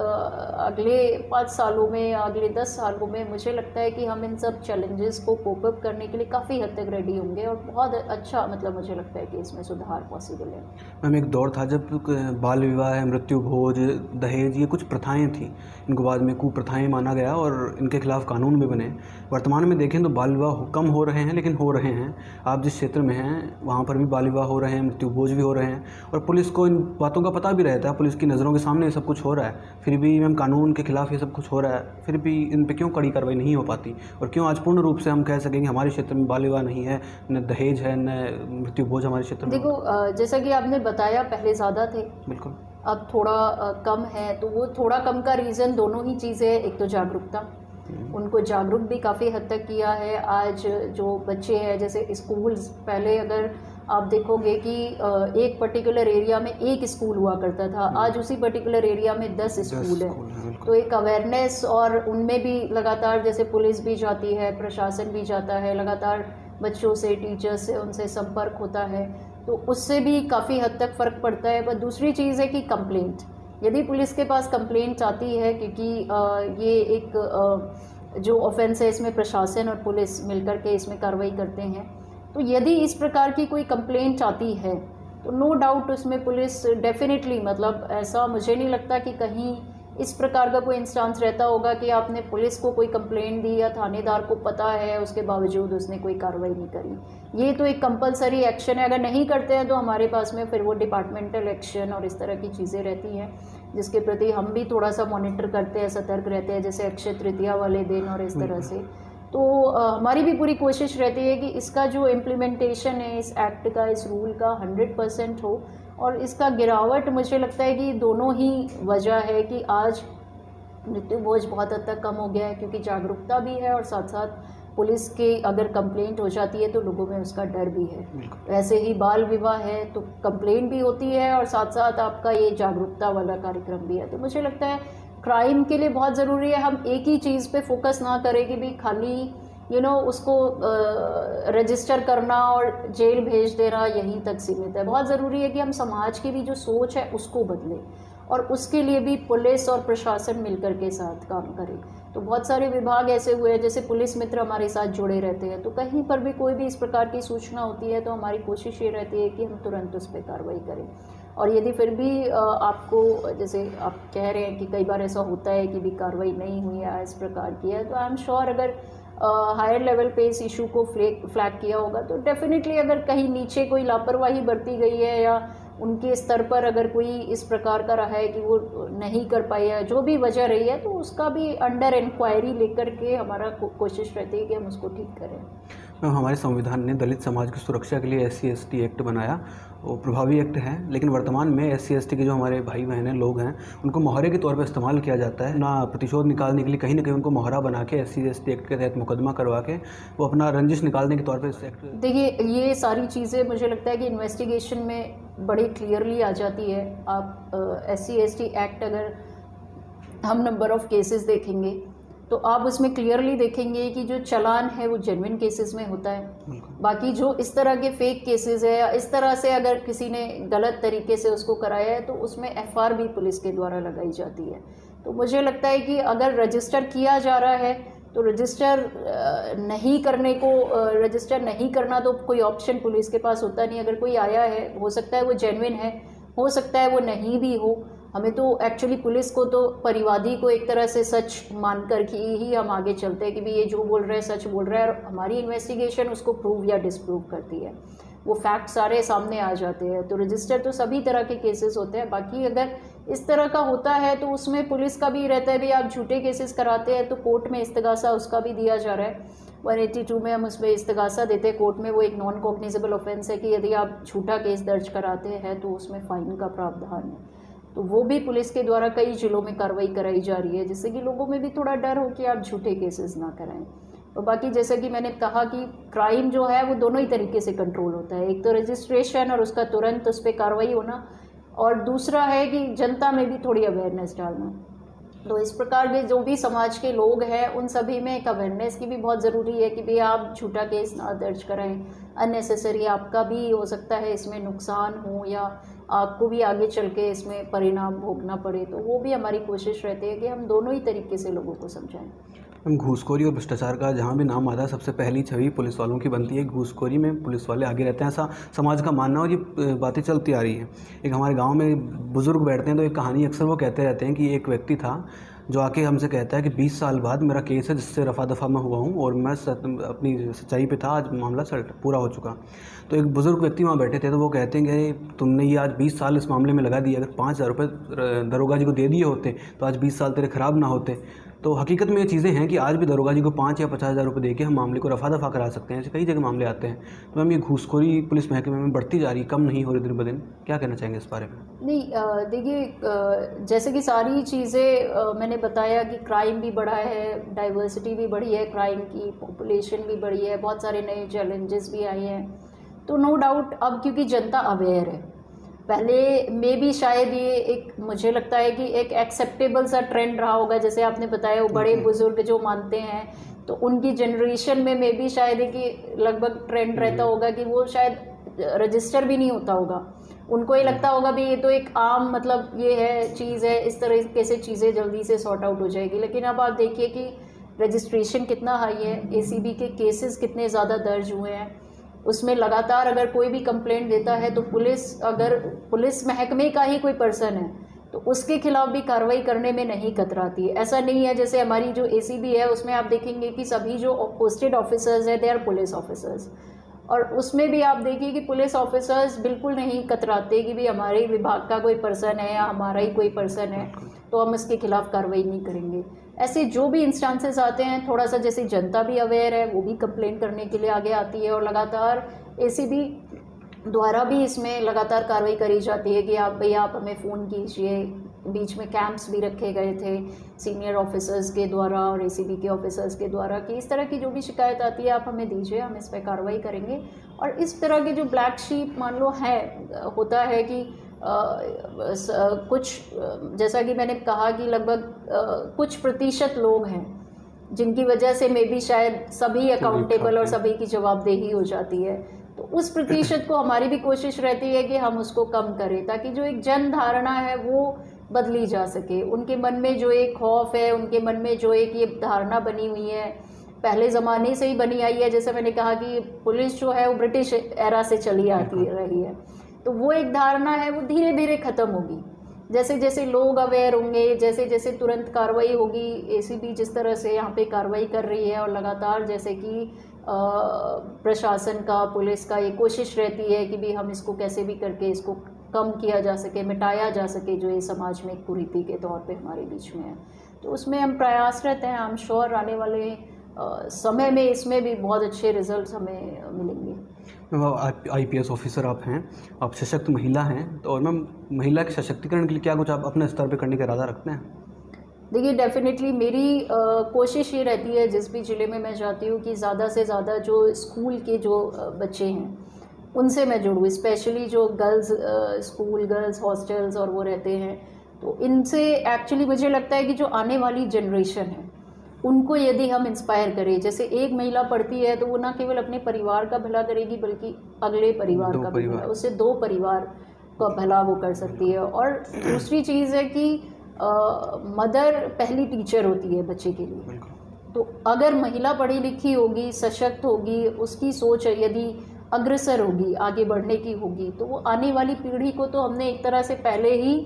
अगले 5 सालों में या अगले 10 सालों में मुझे लगता है कि हम इन सब चैलेंजेस को कोप अप करने के लिए काफ़ी हद तक रेडी होंगे, और बहुत अच्छा मतलब मुझे लगता है कि इसमें सुधार पॉसिबल है। मैम, एक दौर था जब बाल विवाह, मृत्यु भोज, दहेज, ये कुछ प्रथाएं थी, इनको बाद में कुप्रथाएं माना गया और इनके खिलाफ कानून भी बने। वर्तमान में देखें तो बाल विवाह कम हो रहे हैं, लेकिन हो रहे हैं। आप जिस क्षेत्र में हैं वहाँ पर भी बाल विवाह हो रहे हैं, मृत्यु भोज भी हो रहे हैं, और पुलिस को इन बातों का पता भी रहता है, पुलिस की नज़रों के सामने ये सब कुछ हो रहा है, फिर भी मैम कानून के खिलाफ ये सब कुछ हो रहा है, फिर भी इन पे क्यों कड़ी कार्रवाई नहीं हो पाती? और क्यों आज पूर्ण रूप से हम कह सकें कि हमारे क्षेत्र में बाल विवाह नहीं है, न दहेज है, न मृत्यु भोज हमारे क्षेत्र में? देखो, जैसा कि आपने बताया पहले ज़्यादा थे, बिल्कुल, अब थोड़ा कम है। तो वो थोड़ा कम का रीज़न दोनों ही चीज़ें हैं। एक तो जागरूकता, उनको जागरूक भी काफ़ी हद तक किया है। आज जो बच्चे हैं, जैसे स्कूल्स, पहले अगर आप देखोगे कि एक पर्टिकुलर एरिया में एक स्कूल हुआ करता था, आज उसी पर्टिकुलर एरिया में 10 स्कूल है। तो एक अवेयरनेस, और उनमें भी लगातार जैसे पुलिस भी जाती है, प्रशासन भी जाता है, लगातार बच्चों से, टीचर्स से उनसे संपर्क होता है, तो उससे भी काफ़ी हद तक फ़र्क पड़ता है। पर दूसरी चीज़ है कि कंप्लेंट, यदि पुलिस के पास कंप्लेंट आती है, क्योंकि ये एक जो ऑफेंस है इसमें प्रशासन और पुलिस मिलकर के इसमें कार्रवाई करते हैं, तो यदि इस प्रकार की कोई कंप्लेंट आती है तो नो डाउट उसमें पुलिस डेफिनेटली, मतलब ऐसा मुझे नहीं लगता कि कहीं इस प्रकार का कोई इंस्टांस रहता होगा कि आपने पुलिस को कोई कंप्लेंट दी या थानेदार को पता है, उसके बावजूद उसने कोई कार्रवाई नहीं करी। ये तो एक कंपलसरी एक्शन है, अगर नहीं करते हैं तो हमारे पास में फिर वो डिपार्टमेंटल एक्शन और इस तरह की चीज़ें रहती हैं, जिसके प्रति हम भी थोड़ा सा मॉनिटर करते हैं, सतर्क रहते हैं, जैसे अक्षय तृतीया वाले दिन और इस तरह से। तो हमारी भी पूरी कोशिश रहती है कि इसका जो इम्प्लीमेंटेशन है इस एक्ट का, इस रूल का 100% हो। और इसका गिरावट मुझे लगता है कि दोनों ही वजह है कि आज मृत्यु बोझ बहुत हद तक कम हो गया है, क्योंकि जागरूकता भी है और साथ साथ पुलिस के अगर कंप्लेंट हो जाती है तो लोगों में उसका डर भी है। वैसे ही बाल विवाह है तो कंप्लेंट भी होती है और साथ साथ आपका ये जागरूकता वाला कार्यक्रम भी है। तो मुझे लगता है क्राइम के लिए बहुत ज़रूरी है हम एक ही चीज़ पे फोकस ना करें कि भी खाली उसको रजिस्टर करना और जेल भेज देना यहीं तक सीमित है। बहुत ज़रूरी है कि हम समाज की भी जो सोच है उसको बदलें और उसके लिए भी पुलिस और प्रशासन मिलकर के साथ काम करें। तो बहुत सारे विभाग ऐसे हुए हैं, जैसे पुलिस मित्र हमारे साथ जुड़े रहते हैं, तो कहीं पर भी कोई भी इस प्रकार की सूचना होती है तो हमारी कोशिश ये रहती है कि हम तुरंत उस पर कार्रवाई करें। और यदि फिर भी आपको, जैसे आप कह रहे हैं कि कई बार ऐसा होता है कि भी कार्रवाई नहीं हुई या इस प्रकार की है, तो आई एम श्योर अगर हायर लेवल पे इस इशू को फ्लैग किया होगा तो डेफिनेटली अगर कहीं नीचे कोई लापरवाही बरती गई है या उनके स्तर पर अगर कोई इस प्रकार का रहा है कि वो नहीं कर पाई है, जो भी वजह रही है, तो उसका भी अंडर इंक्वायरी लेकर के हमारा कोशिश रहती है कि हम उसको ठीक करें। हमारे संविधान ने दलित समाज की सुरक्षा के लिए SC/ST एक्ट बनाया, वो प्रभावी एक्ट है, लेकिन वर्तमान में SC/ST के जो हमारे भाई बहनें लोग हैं उनको मोहरे के तौर पर इस्तेमाल किया जाता है। ना प्रतिशोध निकालने के लिए कहीं ना कहीं उनको मोहरा बना के SC/ST एक्ट के तहत मुकदमा करवा के वो अपना रंजिश निकालने के तौर पर इस एक्ट। देखिए, ये सारी चीज़ें मुझे लगता है कि इन्वेस्टिगेशन में बड़ी क्लियरली आ जाती है। आप SC/ST एक्ट अगर हम नंबर ऑफ़ केसेस देखेंगे तो आप उसमें क्लियरली देखेंगे कि जो चालान है वो जेन्युइन केसेस में होता है। बाकी जो इस तरह के फेक केसेस है या इस तरह से अगर किसी ने गलत तरीके से उसको कराया है तो उसमें FR भी पुलिस के द्वारा लगाई जाती है। तो मुझे लगता है कि अगर रजिस्टर किया जा रहा है तो रजिस्टर नहीं करना तो कोई ऑप्शन पुलिस के पास होता नहीं। अगर कोई आया है, हो सकता है वो जेन्युइन है, हो सकता है वो नहीं भी हो। हमें तो एक्चुअली पुलिस को तो परिवादी को एक तरह से सच मानकर ही हम आगे चलते हैं कि भी ये जो बोल रहा है सच बोल रहा है, और हमारी इन्वेस्टिगेशन उसको प्रूव या डिसप्रूव करती है, वो फैक्ट सारे सामने आ जाते हैं। तो रजिस्टर तो सभी तरह के केसेस होते हैं। बाकी अगर इस तरह का होता है तो उसमें पुलिस का भी रहता है, भी आप झूठे केसेस कराते हैं तो कोर्ट में इस्तगासा उसका भी दिया जा रहा है। 182 में हम उसमें इस्तगासा देते हैं कोर्ट में। वो एक नॉन कॉग्निजेबल ऑफेंस है कि यदि आप झूठा केस दर्ज कराते हैं तो उसमें फ़ाइन का प्रावधान है। तो वो भी पुलिस के द्वारा कई जिलों में कार्रवाई कराई जा रही है, जिससे कि लोगों में भी थोड़ा डर हो कि आप झूठे केसेस ना कराएं। और बाकी जैसे कि मैंने कहा कि क्राइम जो है वो दोनों ही तरीके से कंट्रोल होता है। एक तो रजिस्ट्रेशन और उसका तुरंत उस पर कार्रवाई होना, और दूसरा है कि जनता में भी थोड़ी अवेयरनेस डालना। तो इस प्रकार के जो भी समाज के लोग हैं उन सभी में एक अवेयरनेस की भी बहुत ज़रूरी है कि भाई आप झूठा केस ना दर्ज कराएं। अननेसेसरी आपका भी हो सकता है इसमें नुकसान हो या आपको भी आगे चल के इसमें परिणाम भोगना पड़े। तो वो भी हमारी कोशिश रहती है कि हम दोनों ही तरीके से लोगों को समझाएं। हम घूसखोरी और भ्रष्टाचार का जहाँ भी नाम आता है सबसे पहली छवि पुलिस वालों की बनती है। घूसखोरी में पुलिस वाले आगे रहते हैं, ऐसा समाज का मानना, और ये बातें चलती आ रही हैं। एक हमारे गांव में बुज़ुर्ग बैठते हैं तो एक कहानी अक्सर वो कहते रहते हैं कि एक व्यक्ति था जो आके हमसे कहता है कि 20 साल बाद मेरा केस है जिससे रफा दफा मैं हुआ हूँ और मैं अपनी सच्चाई पे था, आज मामला पूरा हो चुका। तो एक बुज़ुर्ग व्यक्ति वहाँ बैठे थे तो वो कहते हैं कि तुमने ये आज 20 साल इस मामले में लगा दिए, अगर 5,000 रुपये दरोगा जी को दे दिए होते तो आज 20 साल तेरे ख़राब ना होते। तो हकीकत में ये चीज़ें हैं कि आज भी दरोगा जी को 5 या 50,000 रुपये दे के हम मामले को रफा दफा करा सकते हैं। ऐसे कई जगह मामले आते हैं। तो मैम, ये घूसखोरी पुलिस महकमे में बढ़ती जा रही, कम नहीं हो रही दिन ब दिन, क्या कहना चाहेंगे इस बारे में? नहीं, देखिए, जैसे कि सारी चीज़ें मैंने बताया कि क्राइम भी बढ़ा है, डाइवर्सिटी भी बढ़ी है, क्राइम की पॉपुलेशन भी बढ़ी है, बहुत सारे नए चैलेंजेस भी आए हैं। तो नो डाउट अब क्योंकि जनता अवेयर है, पहले में भी शायद ये एक, मुझे लगता है कि एक एक्सेप्टेबल सा ट्रेंड रहा होगा। जैसे आपने बताया वो बड़े बुजुर्ग जो मानते हैं तो उनकी जनरेशन में भी शायद कि लगभग ट्रेंड रहता होगा कि वो शायद रजिस्टर भी नहीं होता होगा। उनको ये लगता होगा भी ये तो एक आम, मतलब ये है चीज़ है, इस तरीके से चीज़ें जल्दी से सॉर्ट आउट हो जाएगी। लेकिन अब आप देखिए कि रजिस्ट्रेशन कितना हाई है, ACB के केसेस कितने ज़्यादा दर्ज हुए हैं, उसमें लगातार अगर कोई भी कंप्लेंट देता है तो पुलिस, अगर पुलिस महकमे का ही कोई पर्सन है तो उसके खिलाफ भी कार्रवाई करने में नहीं कतराती है। ऐसा नहीं है जैसे हमारी जो ACB है उसमें आप देखेंगे कि सभी जो पोस्टेड ऑफिसर्स हैं दे आर पुलिस ऑफिसर्स, और उसमें भी आप देखिए कि पुलिस ऑफिसर्स बिल्कुल नहीं कतराते कि भी हमारे विभाग का कोई पर्सन है या हमारा ही कोई पर्सन है तो हम इसके खिलाफ कार्रवाई नहीं करेंगे। ऐसे जो भी इंस्टांसेस आते हैं, थोड़ा सा जैसे जनता भी अवेयर है वो भी कंप्लेंट करने के लिए आगे आती है, और लगातार ACB द्वारा भी इसमें लगातार कार्रवाई करी जाती है कि आप भैया आप हमें फ़ोन कीजिए। बीच में कैंप्स भी रखे गए थे सीनियर ऑफिसर्स के द्वारा और ACB के ऑफिसर्स के द्वारा कि इस तरह की जो भी शिकायत आती है आप हमें दीजिए, हम इस पर कार्रवाई करेंगे। और इस तरह के जो ब्लैक शीप मान लो है, होता है कि कुछ जैसा कि मैंने कहा कि लगभग कुछ प्रतिशत लोग हैं जिनकी वजह से मे बी शायद सभी अकाउंटेबल और सभी की जवाबदेही हो जाती है। तो उस प्रतिशत को हमारी भी कोशिश रहती है कि हम उसको कम करें ताकि जो एक जन धारणा है वो बदली जा सके। उनके मन में जो एक खौफ है, उनके मन में जो एक ये धारणा बनी हुई है, पहले ज़माने से ही बनी आई है। जैसे मैंने कहा कि पुलिस जो है वो ब्रिटिश एरा से चली आती रही है, तो वो एक धारणा है वो धीरे धीरे ख़त्म होगी। जैसे जैसे लोग अवेयर होंगे, जैसे जैसे तुरंत कार्रवाई होगी। ACB जिस तरह से यहाँ पे कार्रवाई कर रही है और लगातार जैसे कि प्रशासन का, पुलिस का ये कोशिश रहती है कि भी हम इसको कैसे भी करके इसको कम किया जा सके, मिटाया जा सके जो ये समाज में एक कुरीति के तौर पे हमारे बीच में है। तो उसमें हम प्रयासरत हैं। आई एम श्योर आने वाले समय में इसमें भी बहुत अच्छे रिजल्ट्स हमें मिलेंगे। IPS ऑफिसर आप हैं, आप सशक्त महिला हैं, तो और मैम महिला के सशक्तिकरण के लिए क्या कुछ आप अपने स्तर पे करने का इरादा रखते हैं? देखिए डेफिनेटली मेरी कोशिश ये रहती है जिस भी ज़िले में मैं जाती हूँ कि ज़्यादा से ज़्यादा जो स्कूल के जो बच्चे हैं उनसे मैं जुड़ूँ, स्पेशली जो गर्ल्स स्कूल, गर्ल्स हॉस्टल्स और वो रहते हैं, तो इनसे एक्चुअली मुझे लगता है कि जो आने वाली जनरेशन है उनको यदि हम इंस्पायर करें, जैसे एक महिला पढ़ती है तो वो ना केवल अपने परिवार का भला करेगी बल्कि अगले परिवार का भी भला, उससे 2 परिवार का भला वो कर सकती है। और दूसरी चीज़ है कि मदर पहली टीचर होती है बच्चे के लिए, तो अगर महिला पढ़ी लिखी होगी, सशक्त होगी, उसकी सोच यदि अग्रसर होगी, आगे बढ़ने की होगी, तो वो आने वाली पीढ़ी को तो हमने एक तरह से पहले ही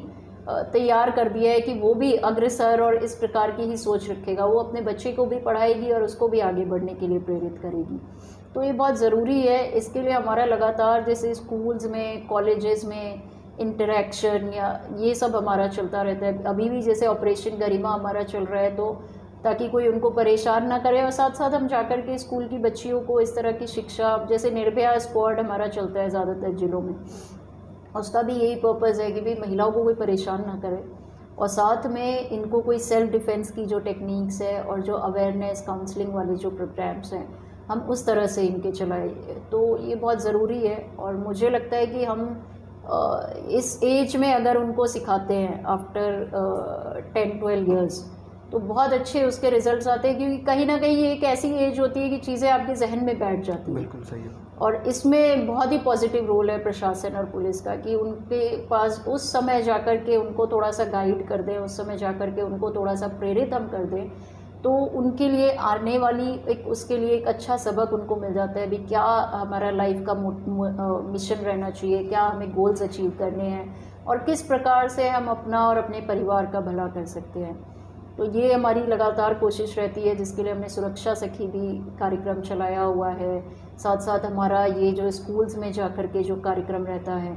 तैयार कर दिया है कि वो भी अग्रसर और इस प्रकार की ही सोच रखेगा। वो अपने बच्चे को भी पढ़ाएगी और उसको भी आगे बढ़ने के लिए प्रेरित करेगी। तो ये बहुत ज़रूरी है। इसके लिए हमारा लगातार जैसे स्कूल्स में, कॉलेजेस में इंटरेक्शन या ये सब हमारा चलता रहता है। अभी भी जैसे ऑपरेशन गरिमा हमारा चल रहा है, तो ताकि कोई उनको परेशान ना करे, और साथ साथ हम जाकर के स्कूल की बच्चियों को इस तरह की शिक्षा, जैसे निर्भया स्क्वाड हमारा चलता है ज़्यादातर ज़िलों में, उसका भी यही पर्पज़ है कि भी महिलाओं को कोई परेशान ना करे, और साथ में इनको कोई सेल्फ डिफेंस की जो टेक्निक्स है और जो अवेयरनेस काउंसलिंग वाले जो प्रोग्राम्स हैं हम उस तरह से इनके चलाए। तो ये बहुत ज़रूरी है, और मुझे लगता है कि हम इस एज में अगर उनको सिखाते हैं आफ्टर 10-12 ईयर्स तो बहुत अच्छे उसके रिजल्ट्स आते हैं, क्योंकि कहीं ना कहीं ये एक ऐसी एज होती है कि चीज़ें आपके जहन में बैठ जाती हैं। बिल्कुल सही है। और इसमें बहुत ही पॉजिटिव रोल है प्रशासन और पुलिस का कि उनके पास उस समय जाकर के उनको थोड़ा सा गाइड कर दें, उस समय जाकर के उनको थोड़ा सा प्रेरित हम कर दें, तो उनके लिए आने वाली एक उसके लिए एक अच्छा सबक उनको मिल जाता है भी क्या हमारा लाइफ का मिशन रहना चाहिए, क्या हमें गोल्स अचीव करने हैं और किस प्रकार से हम अपना और अपने परिवार का भला कर सकते हैं। तो ये हमारी लगातार कोशिश रहती है, जिसके लिए हमने सुरक्षा सखी भी कार्यक्रम चलाया हुआ है। साथ साथ हमारा ये जो स्कूल्स में जाकर के जो कार्यक्रम रहता है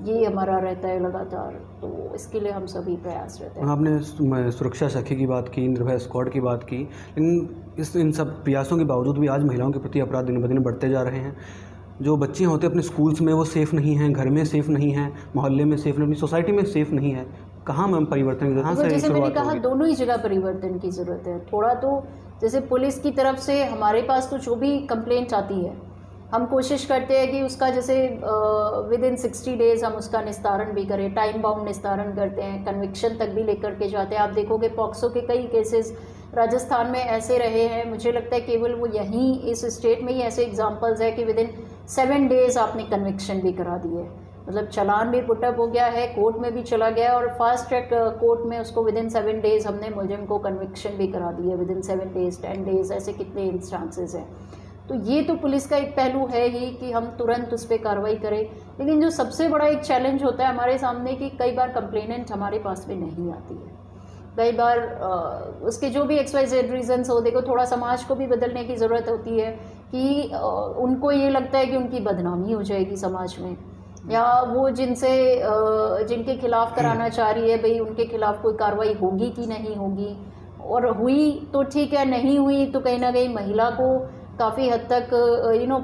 ये हमारा रहता है लगातार, तो इसके लिए हम सभी प्रयास रहते हैं। आपने सुरक्षा सखी की बात की, निर्भया स्क्वाड की बात की, लेकिन इन सब प्रयासों के बावजूद भी आज महिलाओं के प्रति अपराध दिन ब दिन बढ़ते जा रहे हैं। जो बच्चे होते हैं अपने स्कूल्स में वो सेफ़ नहीं हैं, घर में सेफ़ नहीं हैं, मोहल्ले में सेफ़ नहीं, अपनी सोसाइटी में सेफ़ नहीं है। कहाँ मैम परिवर्तन, कहाँ से जैसे मैंने कहा दोनों ही जगह परिवर्तन की ज़रूरत है। थोड़ा तो जैसे पुलिस की तरफ से हमारे पास तो जो भी कंप्लेंट आती है हम कोशिश करते हैं कि उसका जैसे विद इन 60 डेज़ हम उसका निस्तारण भी करें, टाइम बाउंड निस्तारण करते हैं, कन्विक्शन तक भी लेकर के जाते हैं। आप देखोगे पॉक्सो के कई केसेस राजस्थान में ऐसे रहे हैं, मुझे लगता है केवल वो यहीं इस स्टेट में ही ऐसे एग्जांपल्स है कि विद इन 7 डेज़ आपने कन्विक्शन भी करा दी है, मतलब चालान भी पुटअप हो गया है, कोर्ट में भी चला गया और फास्ट ट्रैक कोर्ट में उसको विद इन 7 डेज़ हमने मुलजिम को कन्विक्शन भी करा दी है, विद इन 7 डेज़ 10 डेज़, ऐसे कितने इंस्टांसेस हैं। तो ये तो पुलिस का एक पहलू है ही कि हम तुरंत उस पर कार्रवाई करें। लेकिन जो सबसे बड़ा एक चैलेंज होता है हमारे सामने कि कई बार कंप्लेनेंट हमारे पास में नहीं आती है। कई बार उसके जो भी XYZ रीजंस हो, देखो थोड़ा समाज को भी बदलने की ज़रूरत होती है कि उनको ये लगता है कि उनकी बदनामी हो जाएगी समाज में, या वो जिनके खिलाफ कराना चाह रही है भाई उनके खिलाफ कोई कार्रवाई होगी कि नहीं होगी, और हुई तो ठीक है, नहीं हुई तो कहीं ना कहीं महिला को काफ़ी हद तक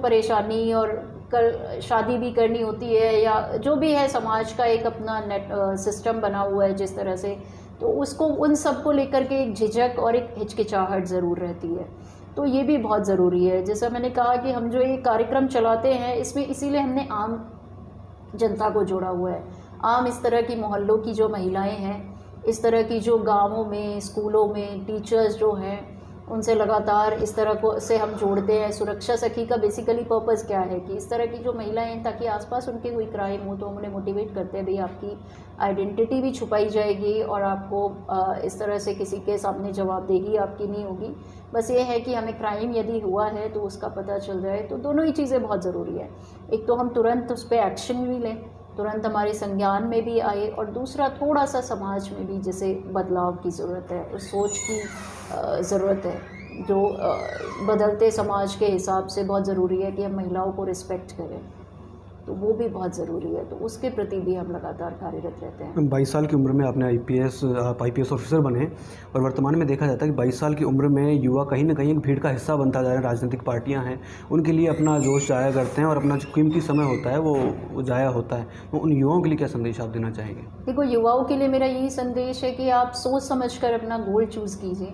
परेशानी, और कल शादी भी करनी होती है या जो भी है, समाज का एक अपना सिस्टम बना हुआ है जिस तरह से, तो उसको उन सब को लेकर के एक झिझक और एक हिचकिचाहट ज़रूर रहती है। तो ये भी बहुत ज़रूरी है। जैसा मैंने कहा कि हम जो ये कार्यक्रम चलाते हैं इसमें इसीलिए हमने आम जनता को जोड़ा हुआ है। आम इस तरह की मोहल्लों की जो महिलाएं हैं, इस तरह की जो गांवों में, स्कूलों में टीचर्स जो हैं, उनसे लगातार इस तरह को से हम जोड़ते हैं। सुरक्षा सखी का बेसिकली पर्पज़ क्या है कि इस तरह की जो महिलाएं हैं, ताकि आसपास उनके कोई क्राइम हो तो हम उन्हें मोटिवेट करते हैं, भाई आपकी आइडेंटिटी भी छुपाई जाएगी और आपको इस तरह से किसी के सामने जवाबदेही आपकी नहीं होगी। बस ये है कि हमें क्राइम यदि हुआ है तो उसका पता चल जाए। तो दोनों ही चीज़ें बहुत ज़रूरी है। एक तो हम तुरंत उस पर एक्शन भी लें, तुरंत हमारे संज्ञान में भी आए, और दूसरा थोड़ा सा समाज में भी जैसे बदलाव की ज़रूरत है, उस सोच की ज़रूरत है जो बदलते समाज के हिसाब से बहुत ज़रूरी है कि हम महिलाओं को रिस्पेक्ट करें। तो वो भी बहुत ज़रूरी है, तो उसके प्रति भी हम लगातार कार्यरत रहते हैं। 22 साल की उम्र में आप IPS ऑफिसर बने, और वर्तमान में देखा जाता है कि 22 साल की उम्र में युवा कहीं ना कहीं एक भीड़ का हिस्सा बनता जा रहा है। राजनीतिक पार्टियां हैं, उनके लिए अपना जोश जाया करते हैं और अपना जो कीमती समय होता है वो जाया होता है। तो उन युवाओं के लिए क्या संदेश आप देना चाहेंगे? देखो, युवाओं के लिए मेरा यही संदेश है कि आप सोच समझ कर अपना गोल चूज़ कीजिए।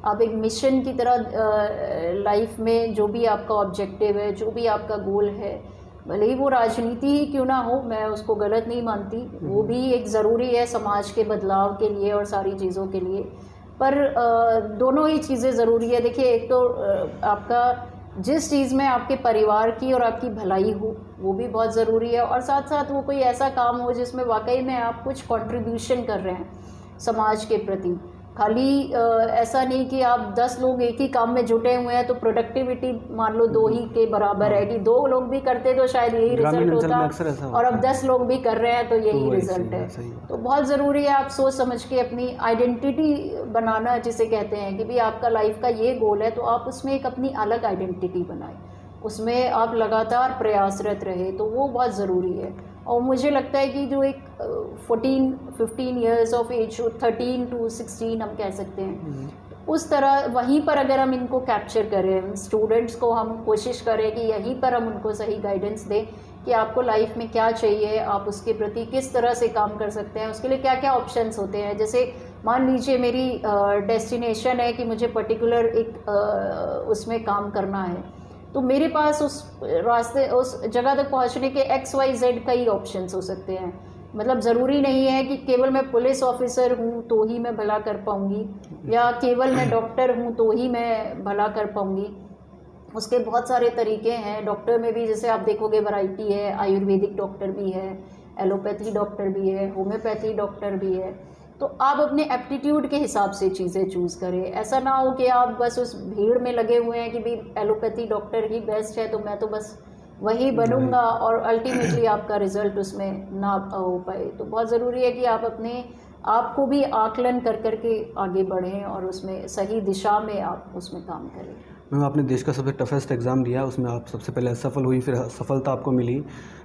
आप एक मिशन की तरह लाइफ में जो भी आपका ऑब्जेक्टिव है, जो भी आपका गोल है, भले ही वो राजनीति ही क्यों ना हो, मैं उसको गलत नहीं मानती, वो भी एक ज़रूरी है समाज के बदलाव के लिए और सारी चीज़ों के लिए, पर दोनों ही चीज़ें ज़रूरी है। देखिए, एक तो आपका जिस चीज़ में आपके परिवार की और आपकी भलाई हो वो भी बहुत ज़रूरी है, और साथ साथ वो कोई ऐसा काम हो जिसमें वाकई में आप कुछ कंट्रीब्यूशन कर रहे हैं समाज के प्रति। खाली ऐसा नहीं कि आप 10 लोग एक ही काम में जुटे हुए हैं तो प्रोडक्टिविटी मान लो 2 ही के बराबर है, कि 2 लोग भी करते तो शायद यही रिजल्ट होता, और अब 10 लोग भी कर रहे हैं तो यही रिजल्ट है। तो बहुत ज़रूरी है आप सोच समझ के अपनी आइडेंटिटी बनाना, जिसे कहते हैं कि भाई आपका लाइफ का ये गोल है, तो आप उसमें एक अपनी अलग आइडेंटिटी बनाएं, उसमें आप लगातार प्रयासरत रहे, तो वो बहुत ज़रूरी है। और मुझे लगता है कि जो एक 14-15 ईयर्स ऑफ एज, 13 to 16 हम कह सकते हैं, उस तरह वहीं पर अगर हम इनको कैप्चर करें, स्टूडेंट्स को हम कोशिश करें कि यहीं पर हम उनको सही गाइडेंस दें कि आपको लाइफ में क्या चाहिए, आप उसके प्रति किस तरह से काम कर सकते हैं, उसके लिए क्या क्या ऑप्शंस होते हैं। जैसे मान लीजिए मेरी डेस्टिनेशन है कि मुझे पर्टिकुलर एक उसमें काम करना है, तो मेरे पास उस रास्ते, उस जगह तक पहुंचने के XYZ कई ऑप्शंस हो सकते हैं। मतलब ज़रूरी नहीं है कि केवल मैं पुलिस ऑफिसर हूँ तो ही मैं भला कर पाऊँगी, या केवल मैं डॉक्टर हूँ तो ही मैं भला कर पाऊँगी। उसके बहुत सारे तरीके हैं। डॉक्टर में भी जैसे आप देखोगे वैरायटी है, आयुर्वेदिक डॉक्टर भी है, एलोपैथी डॉक्टर भी है, होम्योपैथी डॉक्टर भी है। तो आप अपने एप्टीट्यूड के हिसाब से चीज़ें चूज़ करें। ऐसा ना हो कि आप बस उस भीड़ में लगे हुए हैं कि भाई एलोपैथी डॉक्टर ही बेस्ट है तो मैं तो बस वही बनूंगा, और अल्टीमेटली आपका रिजल्ट उसमें ना हो पाए। तो बहुत ज़रूरी है कि आप अपने आप को भी आकलन कर करके आगे बढ़ें और उसमें सही दिशा में आप उसमें काम करें। मैम, आपने देश का सबसे टफेस्ट एग्ज़ाम दिया, उसमें आप सबसे पहले असफल हुई, फिर सफलता आपको मिली,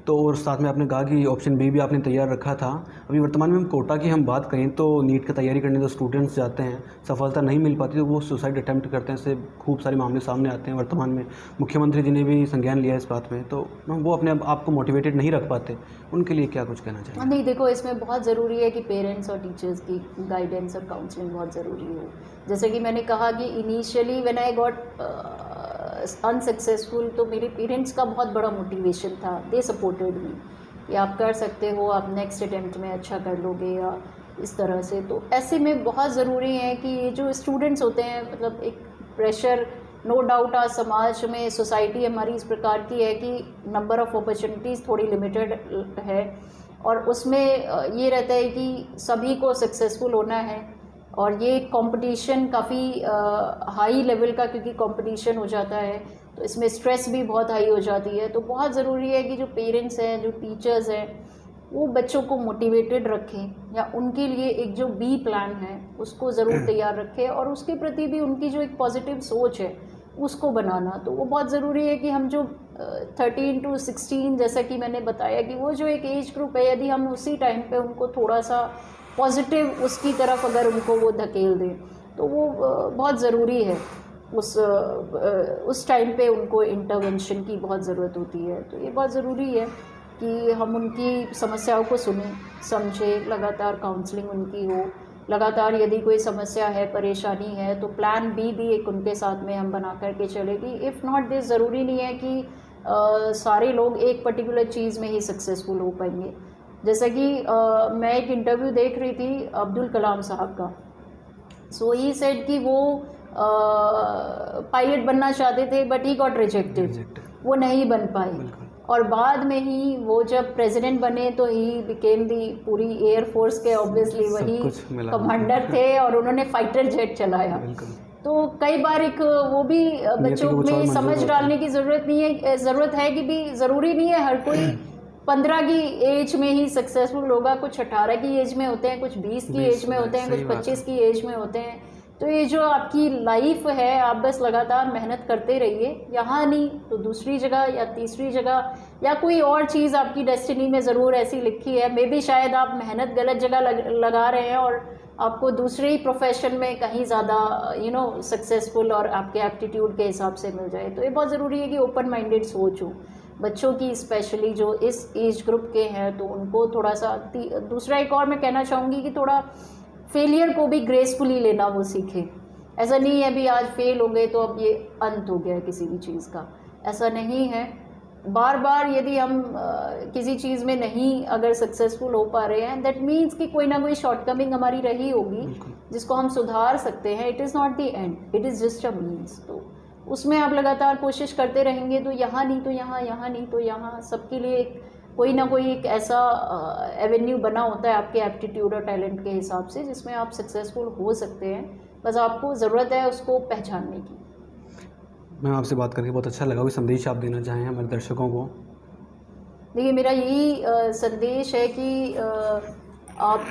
तो और साथ में आपने कहा कि ऑप्शन बी भी आपने तैयार रखा था। अभी वर्तमान में हम कोटा की हम बात करें तो नीट की तैयारी करने जो स्टूडेंट्स जाते हैं, सफलता नहीं मिल पाती तो वो सुसाइड अटैम्प्ट करते हैं, इससे खूब सारे मामले सामने आते हैं। वर्तमान में मुख्यमंत्री जी ने भी संज्ञान लिया इस बात में, तो वो अपने आप को मोटिवेटेड नहीं रख पाते, उनके लिए क्या कुछ कहना चाहिए? नहीं, देखो, इसमें बहुत ज़रूरी है कि पेरेंट्स और टीचर्स की गाइडेंस और काउंसलिंग बहुत ज़रूरी हो। जैसे कि मैंने कहा कि initially when I got unsuccessful, तो मेरे पेरेंट्स का बहुत बड़ा मोटिवेशन था, दे सपोर्टेड मी कि आप कर सकते हो, आप नेक्स्ट अटेम्प्ट में अच्छा कर लोगे या इस तरह से। तो ऐसे में बहुत ज़रूरी है कि ये जो स्टूडेंट्स होते हैं, मतलब एक प्रेशर, नो डाउट आज समाज में सोसाइटी हमारी इस प्रकार की है कि नंबर ऑफ़ अपॉर्चुनिटीज़ थोड़ी लिमिटेड है, और उसमें ये रहता है कि सभी को सक्सेसफुल होना है और ये कंपटीशन काफ़ी हाई लेवल का, क्योंकि कंपटीशन हो जाता है तो इसमें स्ट्रेस भी बहुत हाई हो जाती है। तो बहुत ज़रूरी है कि जो पेरेंट्स हैं, जो टीचर्स हैं, वो बच्चों को मोटिवेटेड रखें या उनके लिए एक जो बी प्लान है उसको ज़रूर तैयार रखें और उसके प्रति भी उनकी जो एक पॉजिटिव सोच है उसको बनाना। तो वो बहुत ज़रूरी है कि हम जो 13 to 16 जैसा कि मैंने बताया कि वो जो एक एज ग्रुप है, यदि हम उसी टाइम पे उनको थोड़ा सा पॉजिटिव उसकी तरफ अगर उनको वो धकेल दें तो वो बहुत ज़रूरी है। उस टाइम पे उनको इंटरवेंशन की बहुत ज़रूरत होती है। तो ये बहुत ज़रूरी है कि हम उनकी समस्याओं को सुनें, समझें, लगातार काउंसलिंग उनकी हो, लगातार यदि कोई समस्या है, परेशानी है तो प्लान बी भी एक उनके साथ में हम बना करके चलेगी। इफ़ नॉट दिस, ज़रूरी नहीं है कि सारे लोग एक पर्टिकुलर चीज़ में ही सक्सेसफुल हो पाएंगे। जैसे कि मैं एक इंटरव्यू देख रही थी अब्दुल कलाम साहब का। सो ही सेड कि वो पायलट बनना चाहते थे बट ही गॉट रिजेक्टेड, वो नहीं बन पाए। और बाद में ही वो जब प्रेसिडेंट बने तो ही बिकेम दी पूरी एयरफोर्स के ऑब्वियसली वही कमांडर थे और उन्होंने फाइटर जेट चलाया। तो कई बार एक वो भी बच्चों में समझ डालने की ज़रूरत है कि भी ज़रूरी नहीं है हर कोई 15 की एज में ही सक्सेसफुल होगा। कुछ 18 की एज में होते हैं, कुछ 20 की एज में होते हैं, कुछ 25 की एज में होते हैं। तो ये जो आपकी लाइफ है, आप बस लगातार मेहनत करते रहिए, यहाँ नहीं तो दूसरी जगह या तीसरी जगह या कोई और चीज़ आपकी डेस्टिनी में ज़रूर ऐसी लिखी है। मे बी शायद आप मेहनत गलत जगह लगा रहे हैं और आपको दूसरे ही प्रोफेशन में कहीं ज़्यादा सक्सेसफुल और आपके एप्टीट्यूड के हिसाब से मिल जाए। तो ये बहुत ज़रूरी है कि ओपन माइंडेड सोच हो बच्चों की, स्पेशली जो इस एज ग्रुप के हैं। तो उनको थोड़ा सा दूसरा एक और मैं कहना चाहूँगी कि थोड़ा फेलियर को भी ग्रेसफुली लेना वो सीखे। ऐसा नहीं है भी आज फेल हो गए तो अब ये अंत हो गया किसी भी चीज़ का, ऐसा नहीं है। बार बार यदि हम किसी चीज़ में नहीं अगर सक्सेसफुल हो पा रहे हैं, दैट मीन्स कि कोई ना कोई शॉर्टकमिंग हमारी रही होगी जिसको हम सुधार सकते हैं। It is not the end, it is just a means. तो उसमें आप लगातार कोशिश करते रहेंगे तो यहाँ नहीं तो यहाँ, यहाँ नहीं तो यहाँ, सबके लिए कोई ना कोई एक ऐसा एवेन्यू बना होता है आपके एप्टीट्यूड और टैलेंट के हिसाब से जिसमें आप सक्सेसफुल हो सकते हैं। बस आपको ज़रूरत है उसको पहचानने की। मैम, आपसे बात करके बहुत अच्छा लगा। कोई संदेश आप देना चाहें हमारे दर्शकों को? देखिए, मेरा यही संदेश है कि आप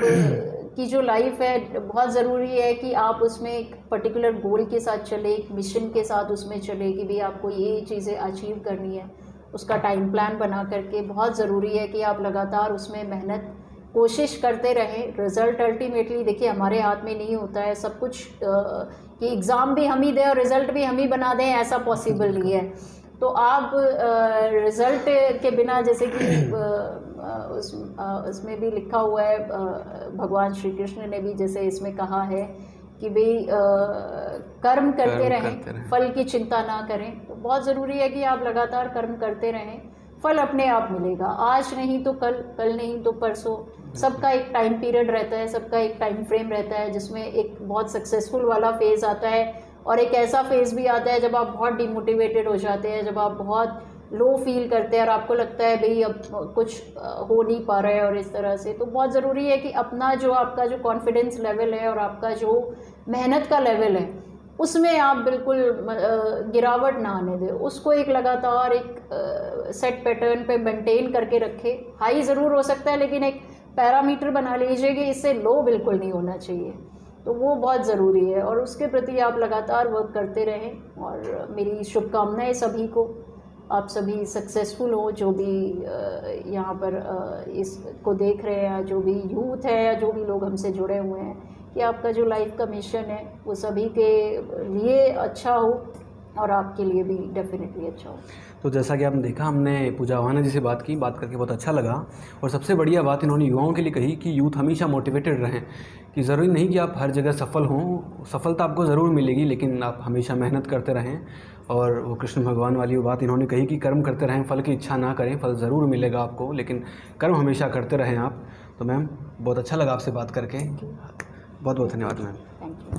की जो लाइफ है बहुत ज़रूरी है कि आप उसमें एक पर्टिकुलर गोल के साथ चले, एक मिशन के साथ उसमें चले कि भाई आपको ये चीज़ें अचीव करनी है। उसका टाइम प्लान बना करके बहुत ज़रूरी है कि आप लगातार उसमें मेहनत कोशिश करते रहें। रिज़ल्ट अल्टीमेटली देखिए हमारे हाथ में नहीं होता है सब कुछ, कि एग्ज़ाम भी हम ही दें और रिज़ल्ट भी हम ही बना दें, ऐसा पॉसिबल नहीं है। तो आप रिज़ल्ट के बिना, जैसे कि उसमें भी लिखा हुआ है, भगवान श्री कृष्ण ने भी जैसे इसमें कहा है कि भाई कर्म करते रहें, फल की चिंता ना करें। तो बहुत ज़रूरी है कि आप लगातार कर्म करते रहें, फल अपने आप मिलेगा। आज नहीं तो कल, कल नहीं तो परसों। सबका एक टाइम पीरियड रहता है, सबका एक टाइम फ्रेम रहता है जिसमें एक बहुत सक्सेसफुल वाला फेज़ आता है और एक ऐसा फेज़ भी आता है जब आप बहुत डिमोटिवेटेड हो जाते हैं, जब आप बहुत लो फील करते हैं और आपको लगता है भाई अब कुछ हो नहीं पा रहा है और इस तरह से। तो बहुत ज़रूरी है कि अपना जो आपका जो कॉन्फिडेंस लेवल है और आपका जो मेहनत का लेवल है उसमें आप बिल्कुल गिरावट ना आने दें। उसको एक लगातार एक सेट पैटर्न पे मेंटेन करके रखें। हाई ज़रूर हो सकता है लेकिन एक पैरामीटर बना लीजिए कि इससे लो बिल्कुल नहीं होना चाहिए। तो वो बहुत ज़रूरी है और उसके प्रति आप लगातार वर्क करते रहें। और मेरी शुभकामनाएं सभी को, आप सभी सक्सेसफुल हो, जो भी यहाँ पर इसको देख रहे हैं, जो भी यूथ है या जो भी लोग हमसे जुड़े हुए हैं, कि आपका जो लाइफ का मिशन है वो सभी के लिए अच्छा हो और आपके लिए भी डेफिनेटली अच्छा हो। तो जैसा कि आपने देखा, हमने पूजा आह्वाना जी से बात करके बहुत अच्छा लगा। और सबसे बढ़िया बात इन्होंने युवाओं के लिए कही कि यूथ हमेशा मोटिवेटेड रहें, कि ज़रूरी नहीं कि आप हर जगह सफल हों, सफलता आपको ज़रूर मिलेगी लेकिन आप हमेशा मेहनत करते रहें। और वो कृष्ण भगवान वाली वो बात इन्होंने कही कि कर्म करते रहें, फल की इच्छा ना करें, फल ज़रूर मिलेगा आपको, लेकिन कर्म हमेशा करते रहें आप। तो मैम, बहुत अच्छा लगा आपसे बात करके, बहुत बहुत धन्यवाद मैम। Thank you.